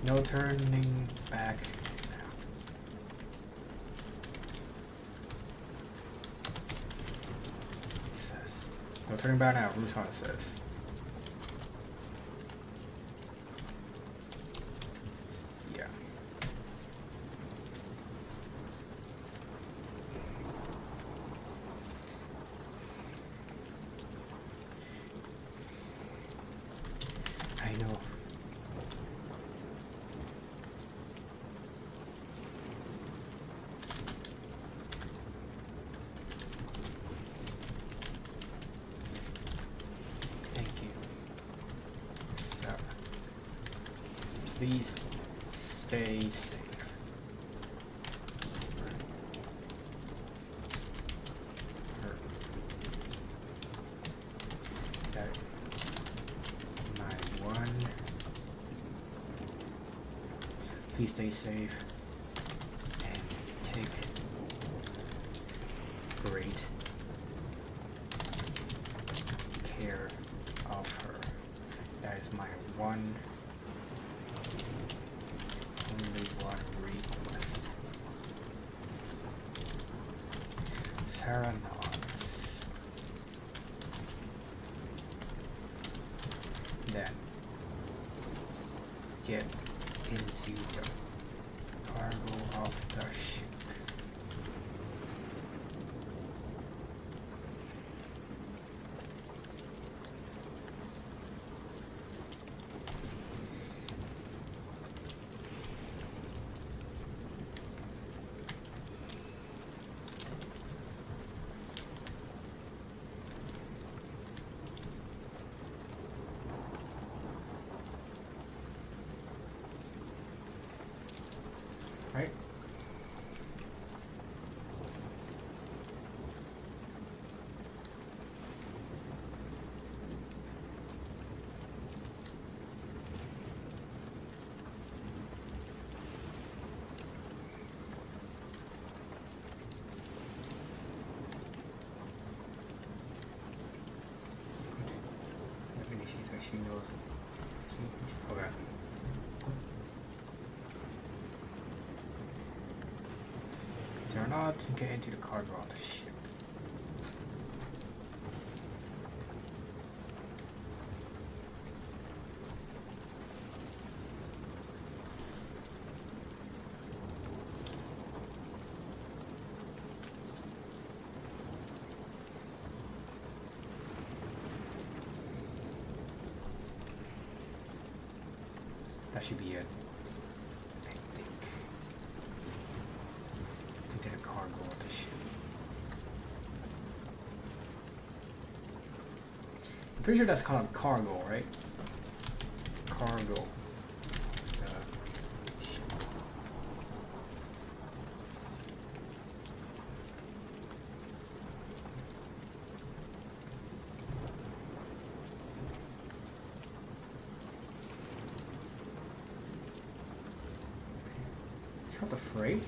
No turning back now. He says. No turning back now, Rusan says. Yeah. I know. Please stay safe. That my one. Please stay safe and take great care of her. That is my one. Only one request. Sarah nods. Then get into the cargo of the ship. Right? Maybe she's actually knows. Okay. They're not to get into the cargo of the ship. That should be it. I think. To get a cargo of the ship. I'm pretty sure that's called cargo, right? Cargo. Ship. It's called the freight.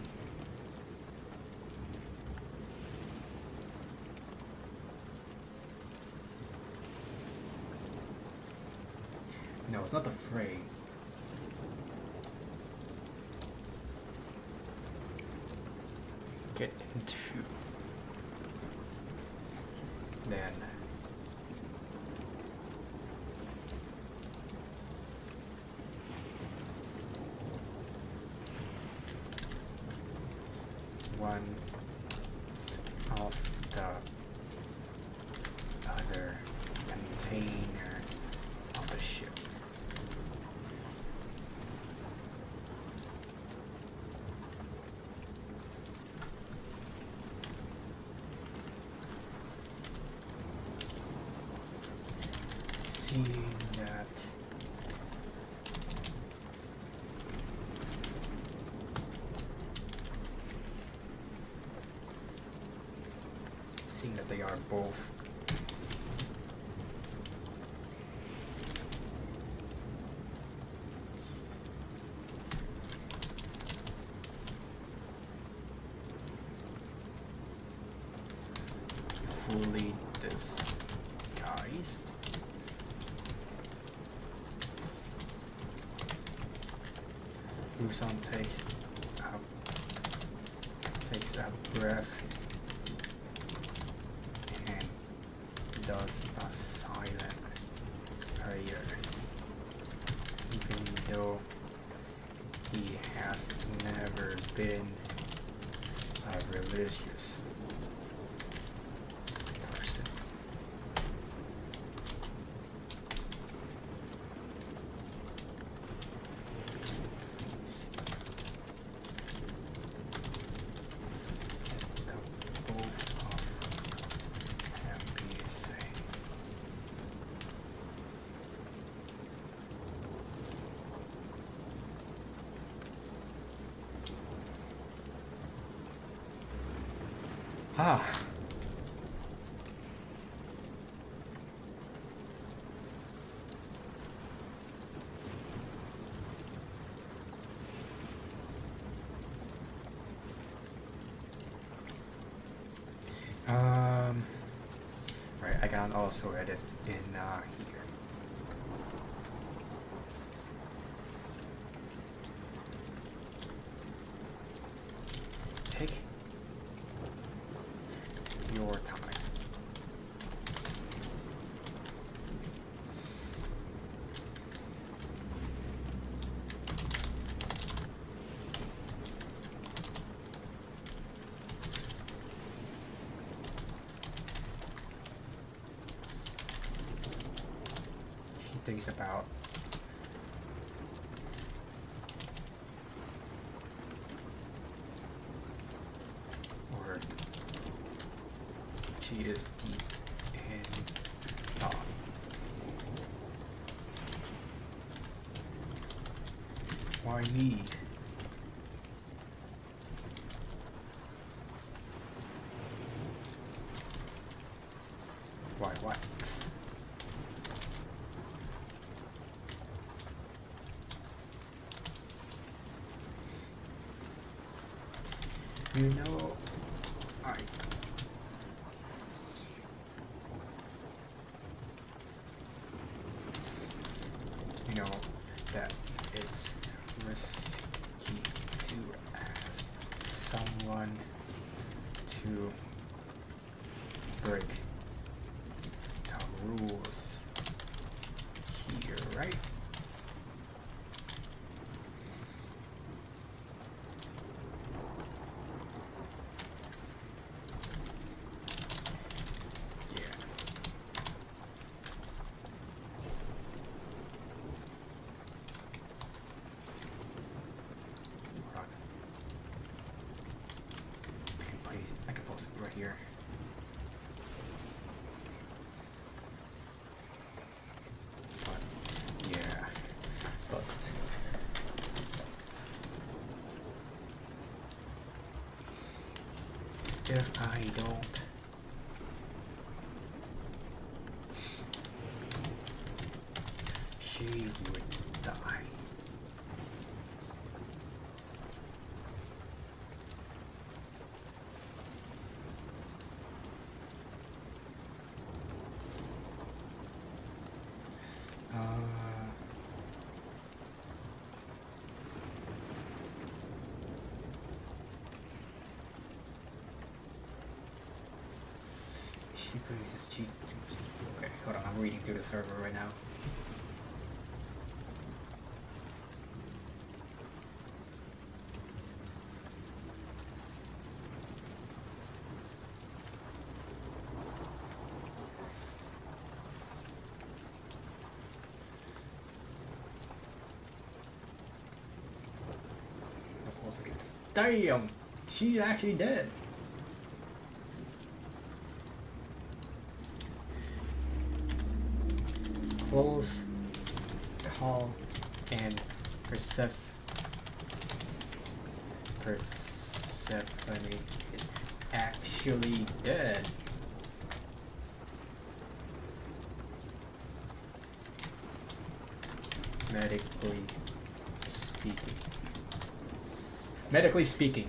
No, it's not the freight. Get into. Then. One of the other container of the ship. Seeing that they are both fully disguised. Busan takes a breath and does a silent prayer, even though he has never been a religious person. Ah. Right, I can also edit in here. Take your time. He thinks about or she is deep in thought. Why me? Why what? You know, you know that it's risky to ask someone to break the rules here, right? I can post it right here. But yeah, but if I don't, she would die. She plays cheat. Okay, hold on. I'm reading through the server right now. Damn, she's actually dead. Close call and Persephone is actually dead. Medically speaking. Medically speaking.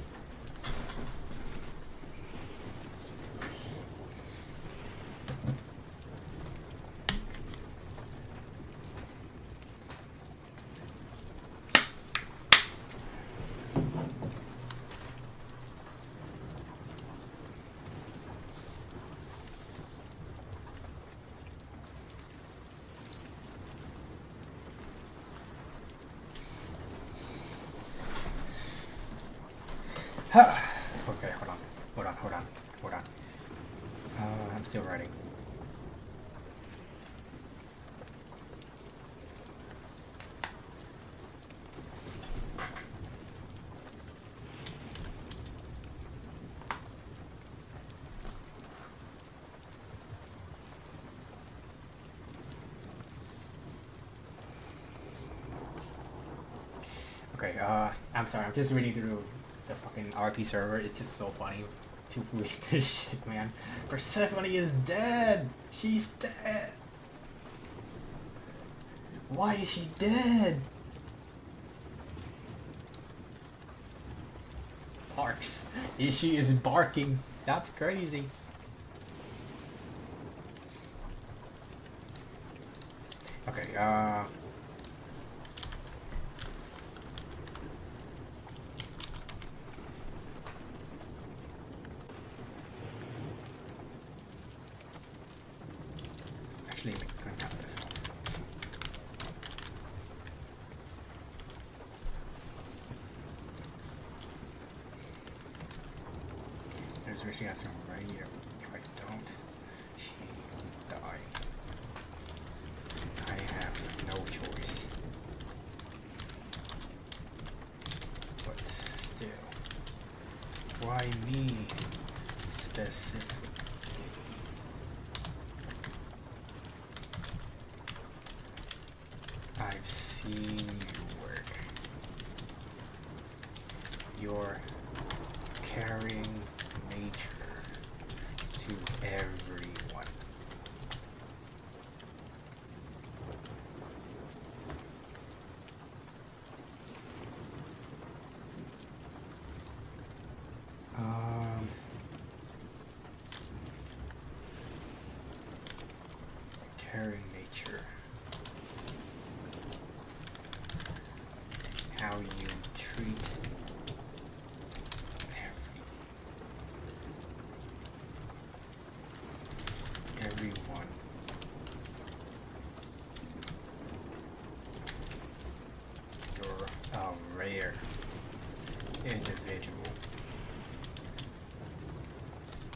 Okay, hold on. I'm still writing. Okay, I'm sorry, I'm just reading through the fucking RP server. It's just so funny to read this shit, man. Persephone is dead! She's dead! Why is she dead? Barks. She is barking. That's crazy. Okay, actually, I'm gonna cut this one. There's where she has some right here. If I don't, she will die. I have no choice. But still, why me specifically? I've seen you work. Your caring nature to everyone. Caring nature. How you treat everyone. You're a rare individual,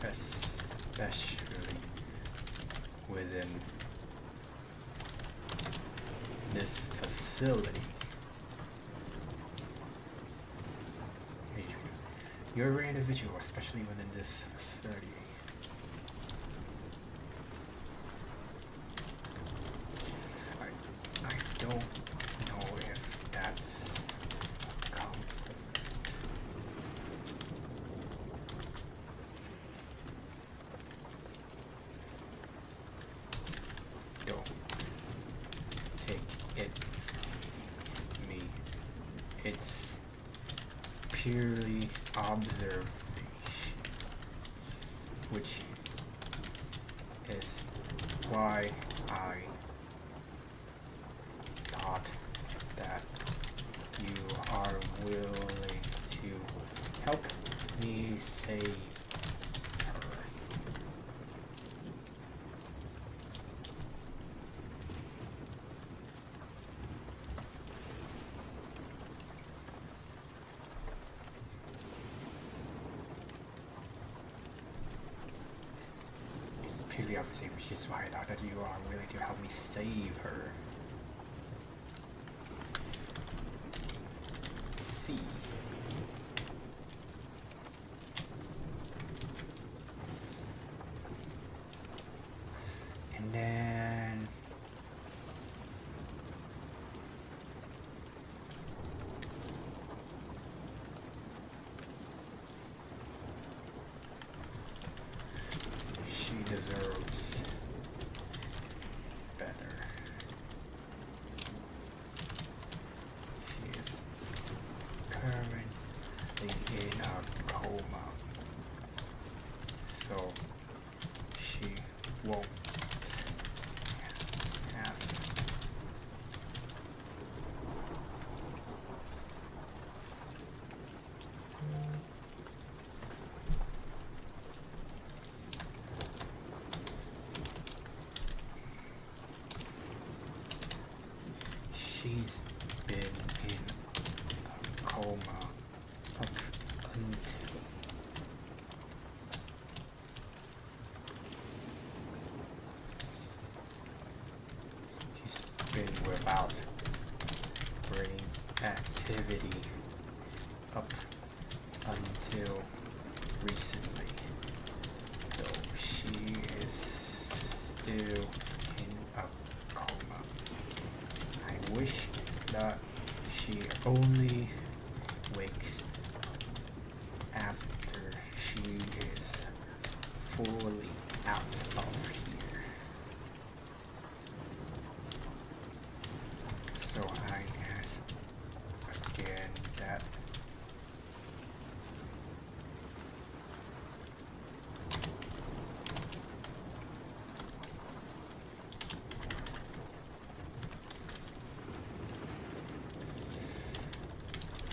especially within this facility. You're a rare individual, especially within this facility. I don't know if that's a compliment. Don't take it from me. It's purely observation, which is why I thought that you are willing to help me save her. It's purely obvious, which is why I thought that you are willing to help me save her. See. And then she deserves better. She is currently in a coma, so she won't have she's been in a coma up until without bringing activity up until recently, though she is still in a coma. I wish that she only wakes after she is fully out of here. So I ask again that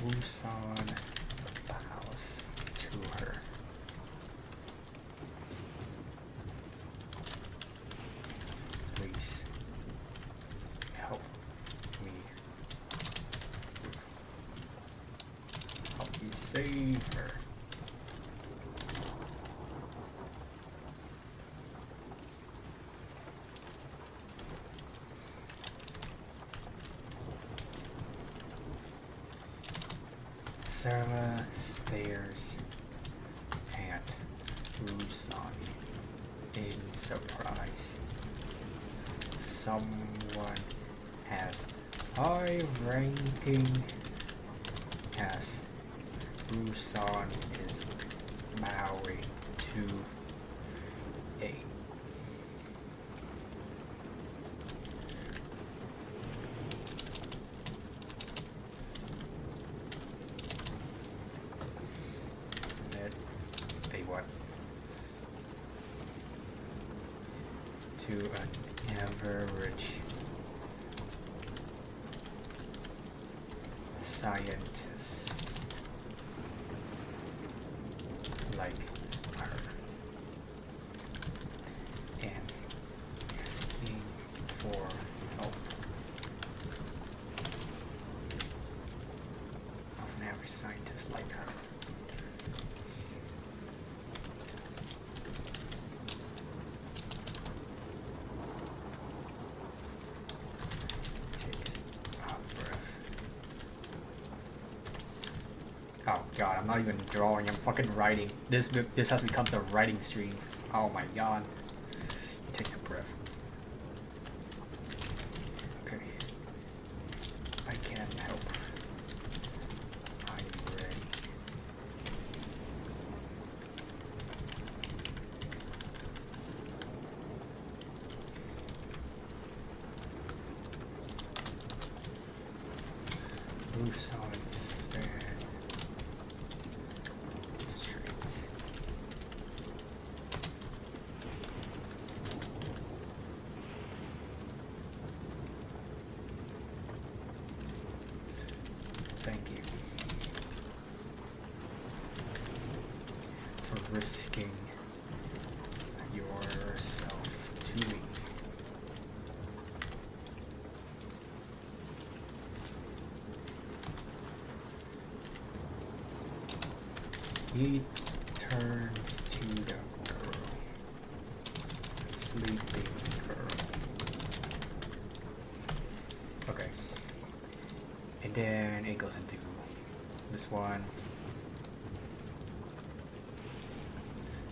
Busan bows to her. Please help me. Help me save her. Sarah stares at Busan in surprise. Someone as high ranking as Busan is married to a what? To an average scientist like her, and asking for help of an average scientist like her. Oh god, I'm not even drawing, I'm fucking writing. This has become the writing stream. Oh my god. It takes a breath. Okay. I can help. I'm ready. Busan's thank you for risking yourself to me. He turns to the girl, sleeping girl. Okay. And then it goes into this one.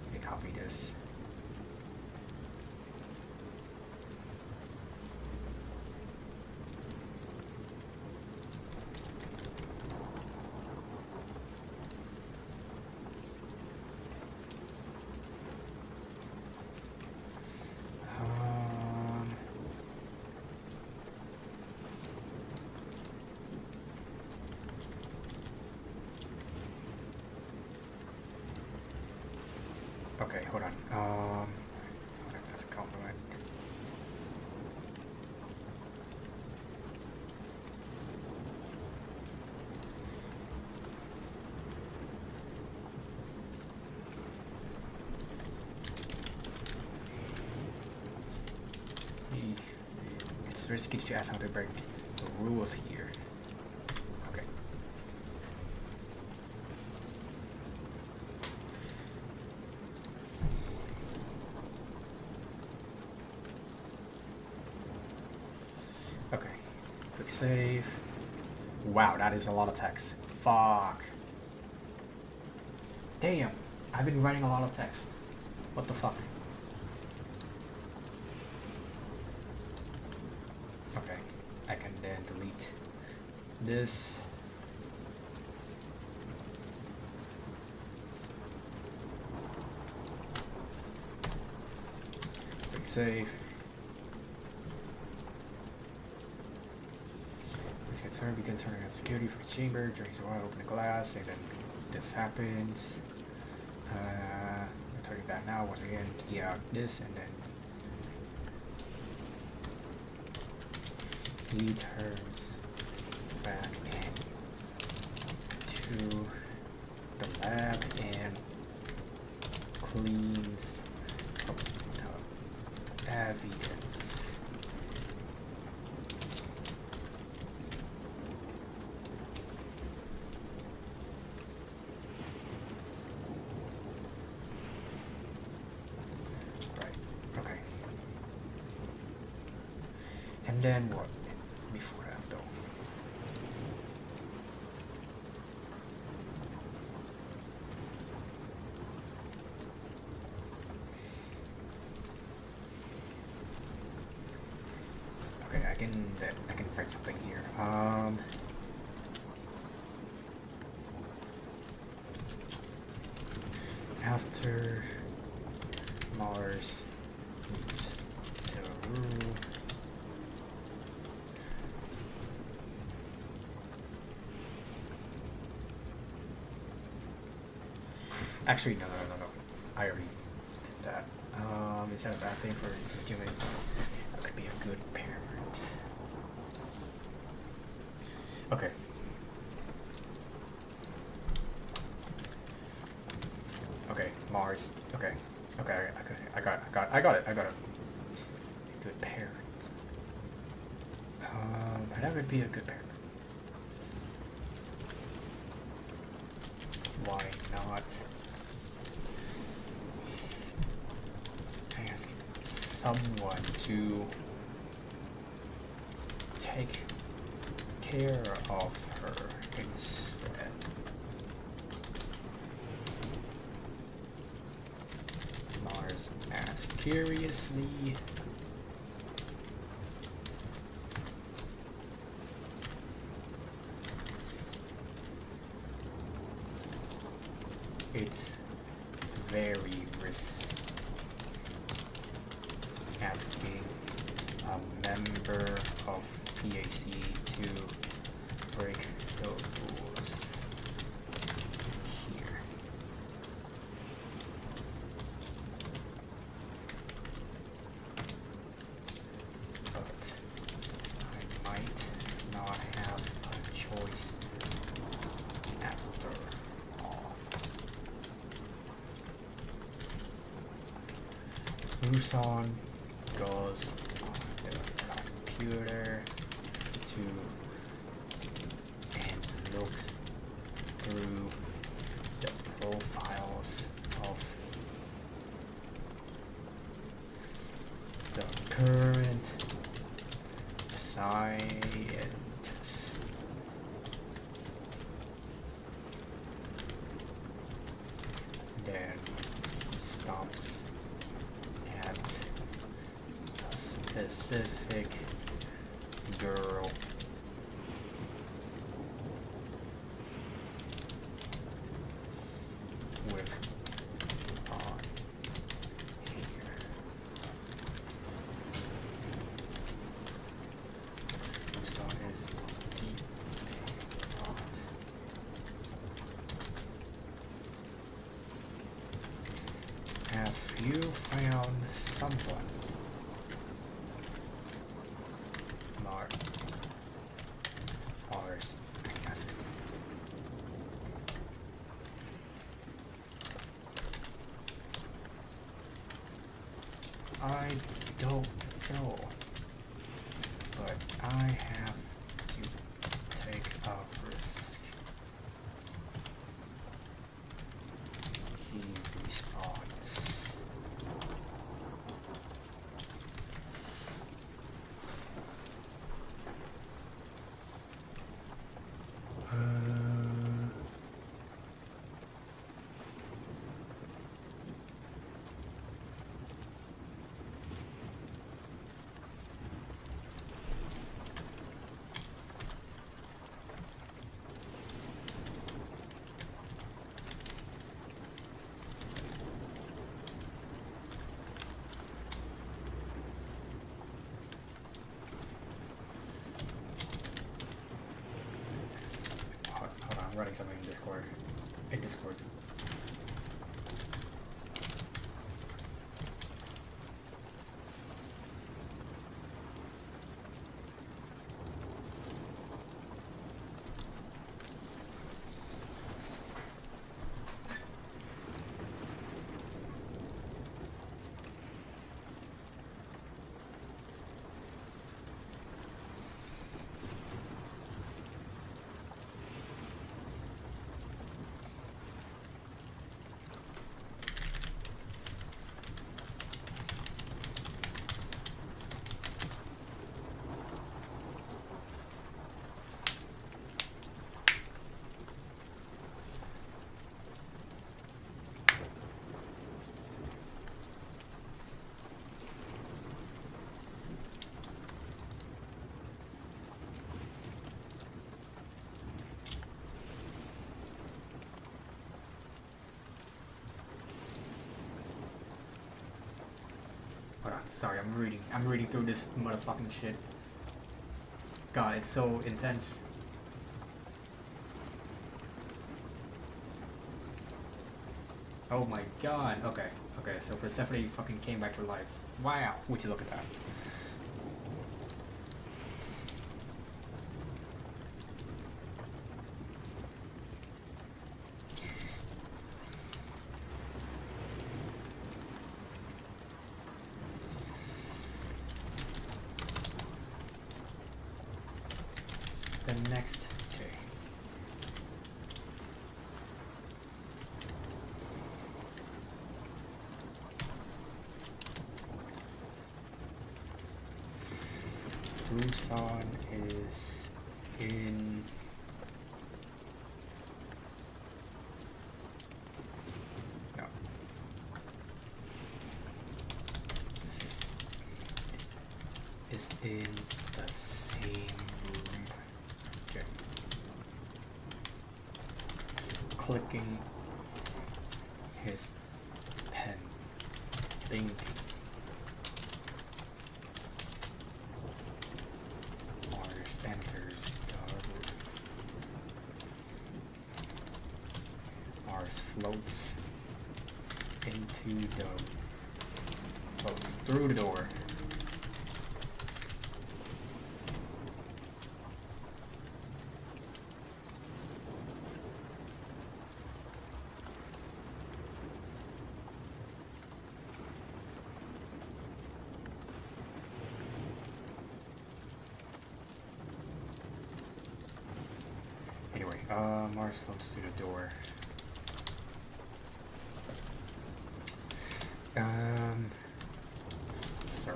Let me copy this. Okay, hold on. That's a compliment. It's risky to ask how to break the rules here. Okay. Okay, Quick save. Wow, that is a lot of text. Fuck. Damn, I've been writing a lot of text. What the fuck? Okay, I can then delete this. Quick save. This concern begins turning on security for the chamber. Drinks a while, open the glass, and then this happens. I'll turn it back now. Once again, yeah, this, and then he turns back into the lab and cleans up the evidence. And then what? Before that, though. Okay, I can write something here. After Mars moves to Rue. Actually, no. I already did that. Is that a bad thing for doing? That could be a good parent. Okay. Okay, Mars. Okay. I got it. Good parent. That would be a good parent. Why not? Ask someone to take care of her instead. Mars asks curiously. It's very risky asking a member of PAC to break the rules here. But I might not have a choice after all. Busan goes on the computer and looks through the profiles of the current scientists. Then stops at a specific girl. With here. So is deep thought. Have you found someone? Mars, I guess. I don't know, but I have to take a risk. He responds. writing something in Discord. In Discord. Sorry, I'm reading through this motherfucking shit. God, it's so intense. Oh my god. Okay, so Persephone fucking came back to life. Wow, would you look at that? The next day. Busan is in no. Is in the same room. Okay. Clicking his pen, thinking. Mars enters the room. Mars floats through the door. Anyway, Mars floats through the door. Sir?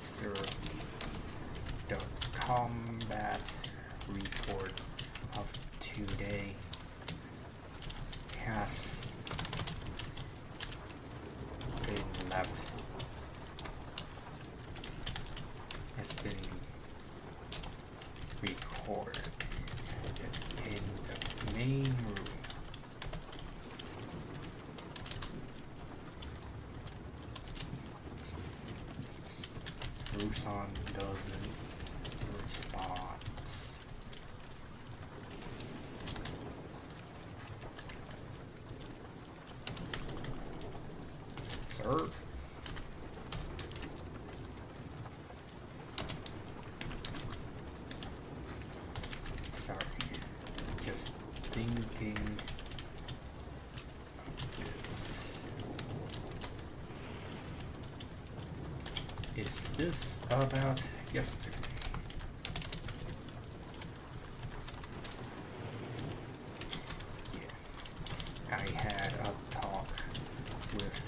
Sir, the combat report of today has been left. Has been recorded in the main room. Busan doesn't respond. Sir? Sorry, just thinking it's... Is this about yesterday? Yeah. I had a talk with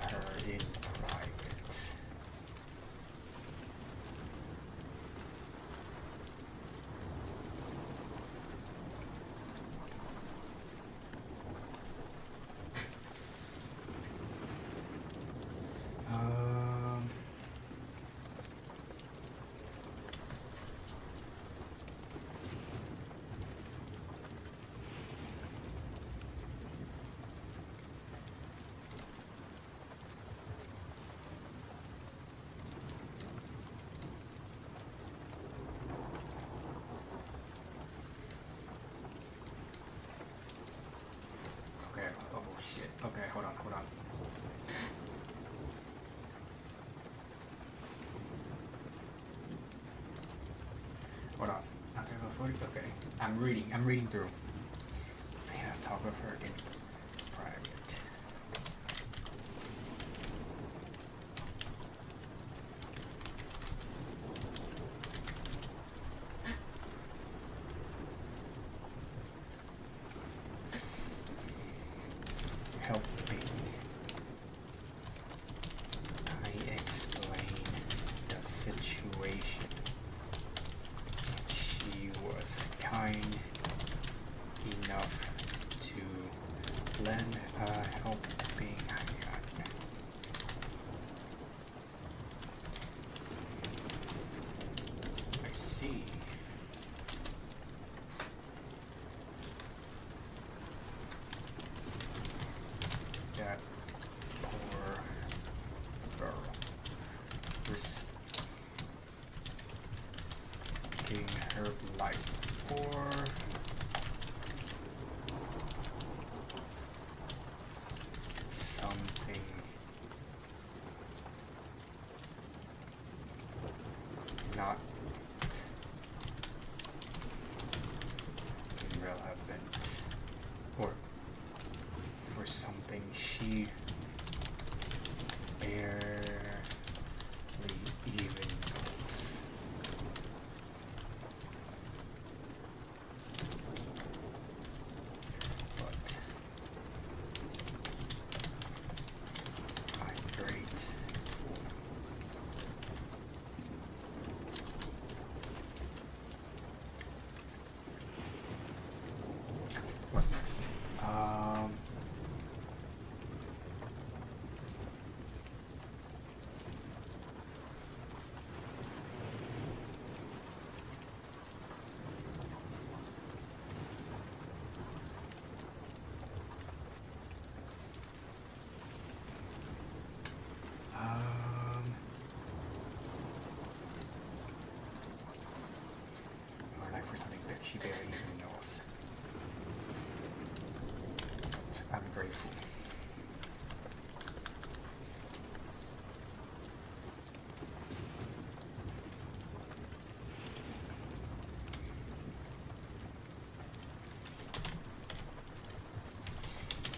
her in private. Hold on. After the footage? Okay. I'm reading through. I have to talk with her in private. Help me. I explain the situation. She was kind enough to lend a helping hand. I see. That poor girl risking her life for something not relevant, or for something she barely even knows. But I'm grateful. What's next? Or like for something that she barely even knows. But I'm grateful.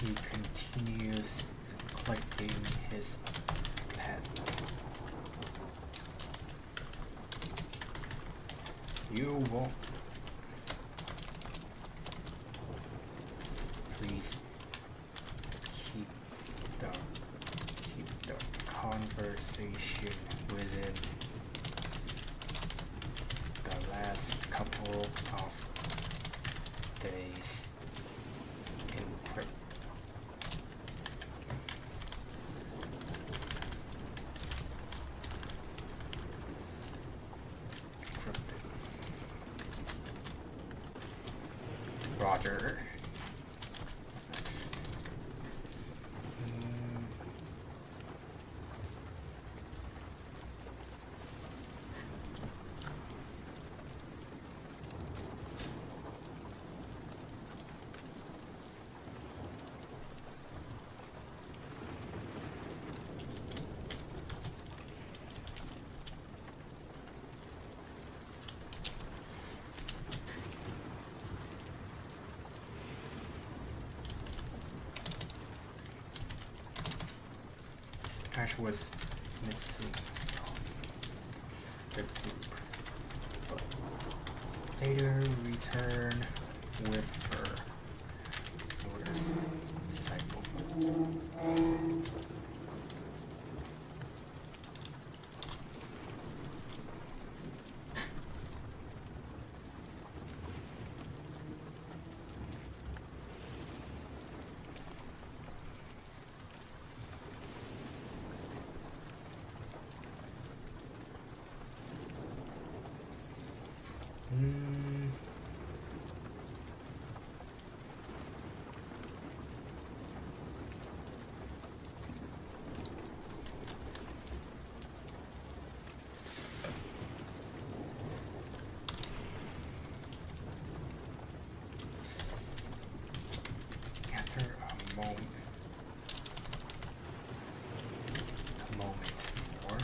He continues clicking his pen. You won't. Please keep the conversation within the last couple of days encrypted. Roger. What's next? Ash was missing from the group, but later returned with her motorcycle. After a moment more,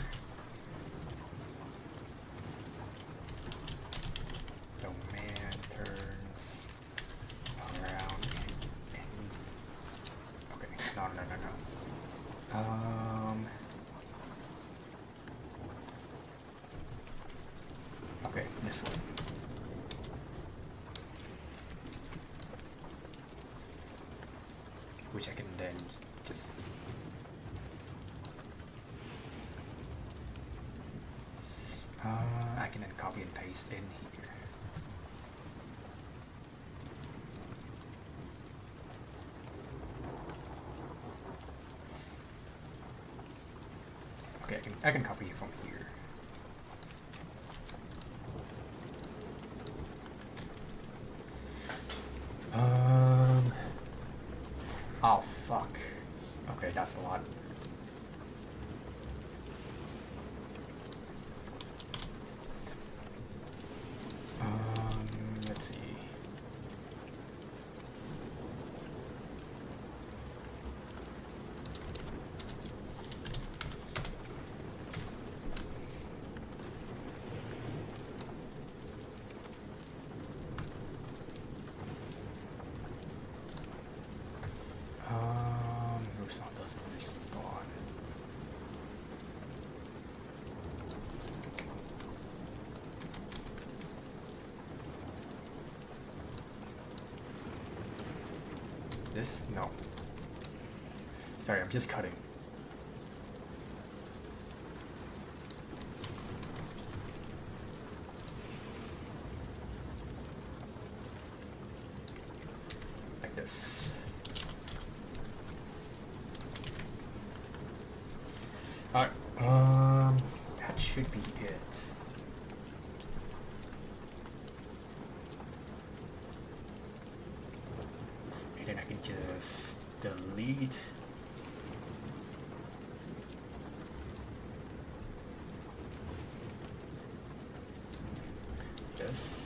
this one. Which I can then just I can then copy and paste in here. Okay, I can copy it from here. Oh fuck. Okay, that's a lot. Let's see. Rusan doesn't respawn. This? No. Sorry, I'm just cutting. Like this. Alright, that should be it. And then I can just delete. This.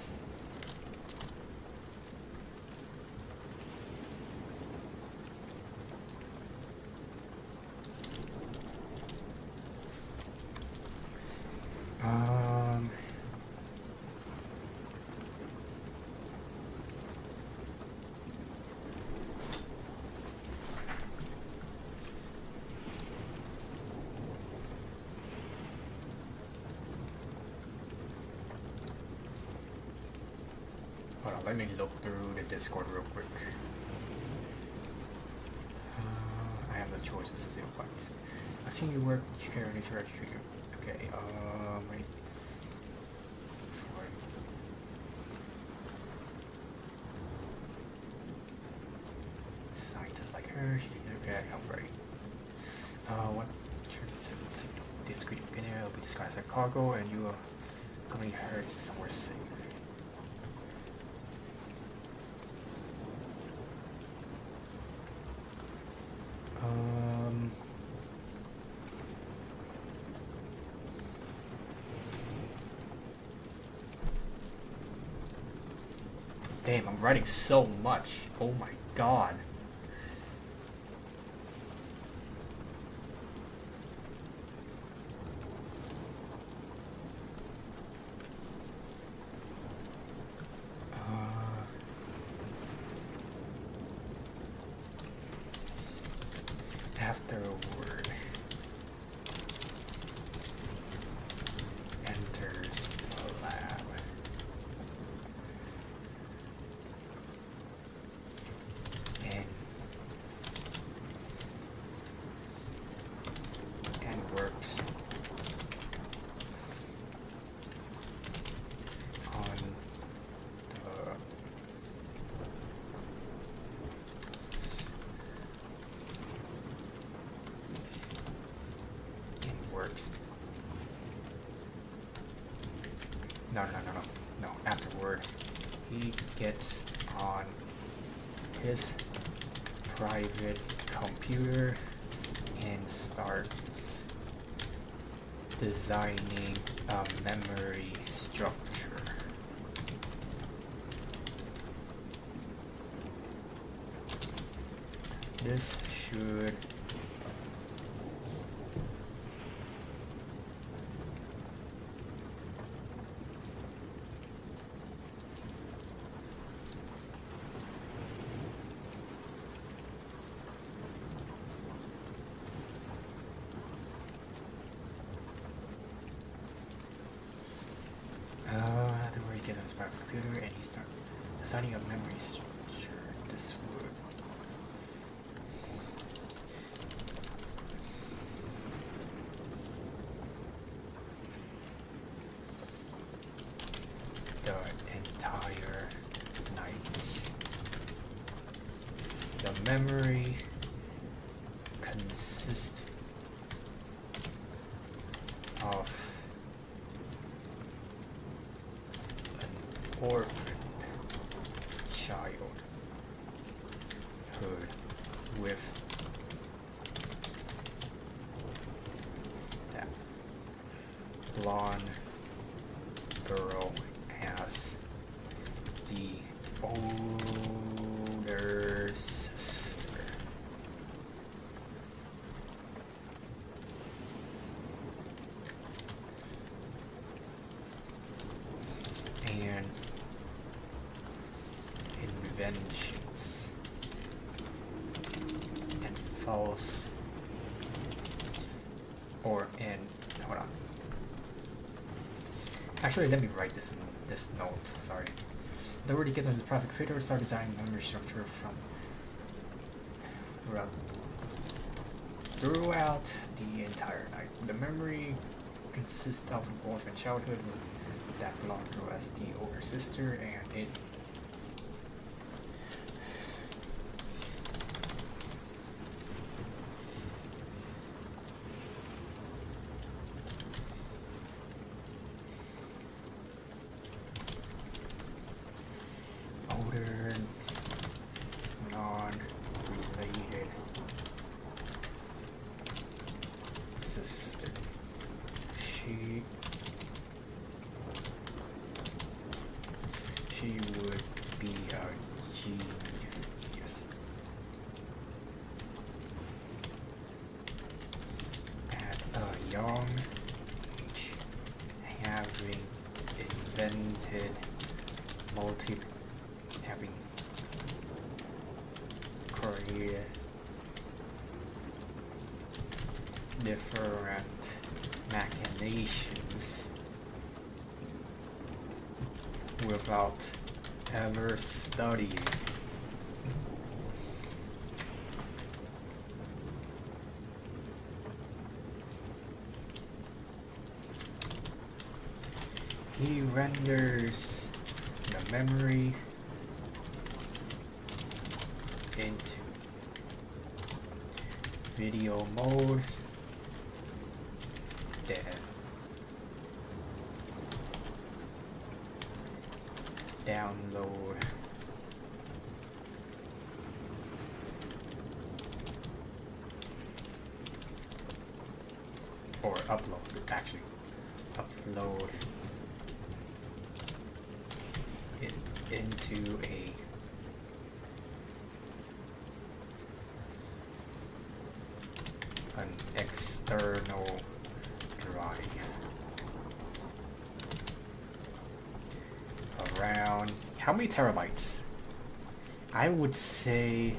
Hold on, let me look through the Discord real quick. I have no choice but still fight. I've seen you work with care nature registry. Okay, wait. Scientists like her, she okay, I'm right. What this greedy beginner will be disguised as cargo and you are going to hurt somewhere safe. Damn, I'm writing so much. Oh my god. After a word enters the lab. And works on the works. No. Afterward, he gets on his private computer and starts designing a memory structure. This should gets on his private computer and he starts assigning a memory structure. This would the entire night. The memory consists of an orphan childhood with that blonde girl as the older sister. And inventions and false hold on. Actually, let me write this in this note, sorry. The word he gets on his private computer, start designing memory structure from throughout the entire night. The memory consists of an orphan childhood with that blonde girl as the older sister, and it older non-related sister. She would be a genius at a young age, having invented created different machinations without ever studying. He renders the memory into video mode, then download or upload it into an external drive. Around how many terabytes? I would say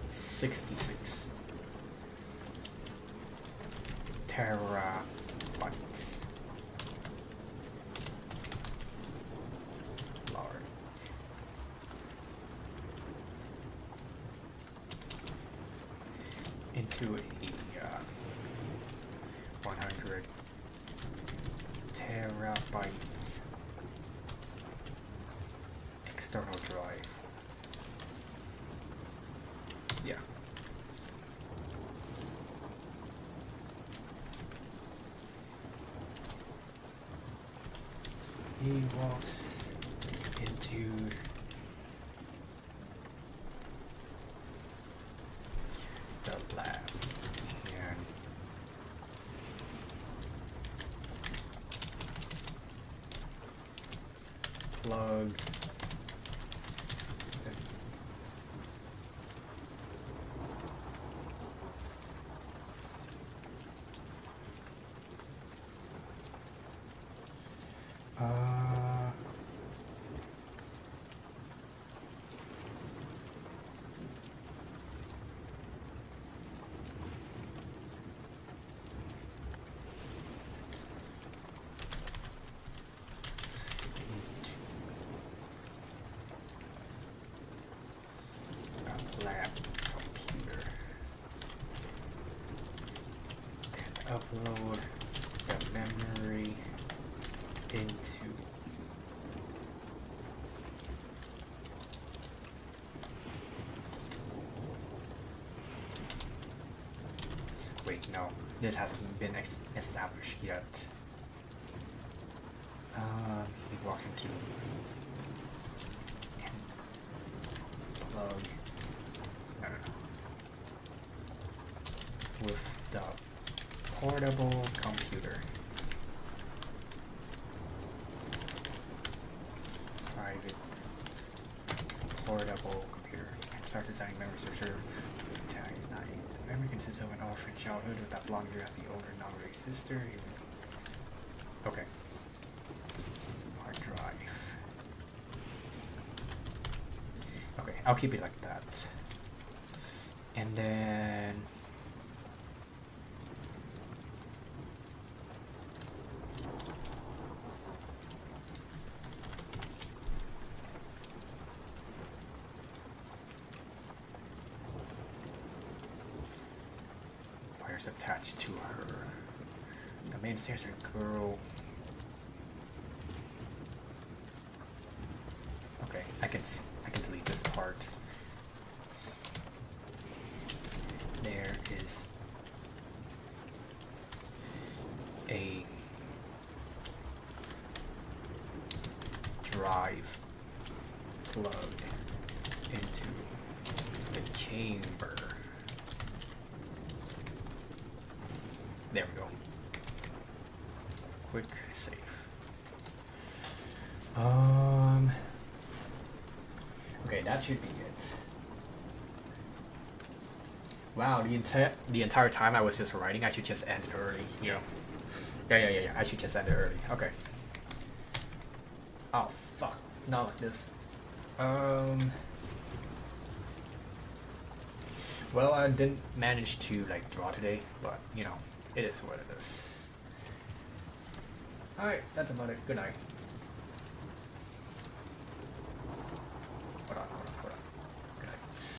$66 terabytes. Lord. Into a 100 terabytes external drive. Yeah. He walks into the lab and plug upload the memory into wait, no, this hasn't been established yet. We walk into plug with the portable computer. Private portable computer. And start designing memory searcher. Tag 9. Memory consists of an orphan childhood with that blonde girl, the older non-related sister. Okay. Hard drive. Okay, I'll keep it like that. And then wires attached to her. The main stairs are girl. Okay, I can delete this part. There is a drive plugged into the chamber. There we go. Quick save. Okay, that should be it. Wow, the entire time I was just writing, I should just end it early, you know. Yeah. I should just end it early. Okay. Oh fuck. Not like this. Well, I didn't manage to like draw today, but you know, it is what it is. Alright, that's about it. Good night.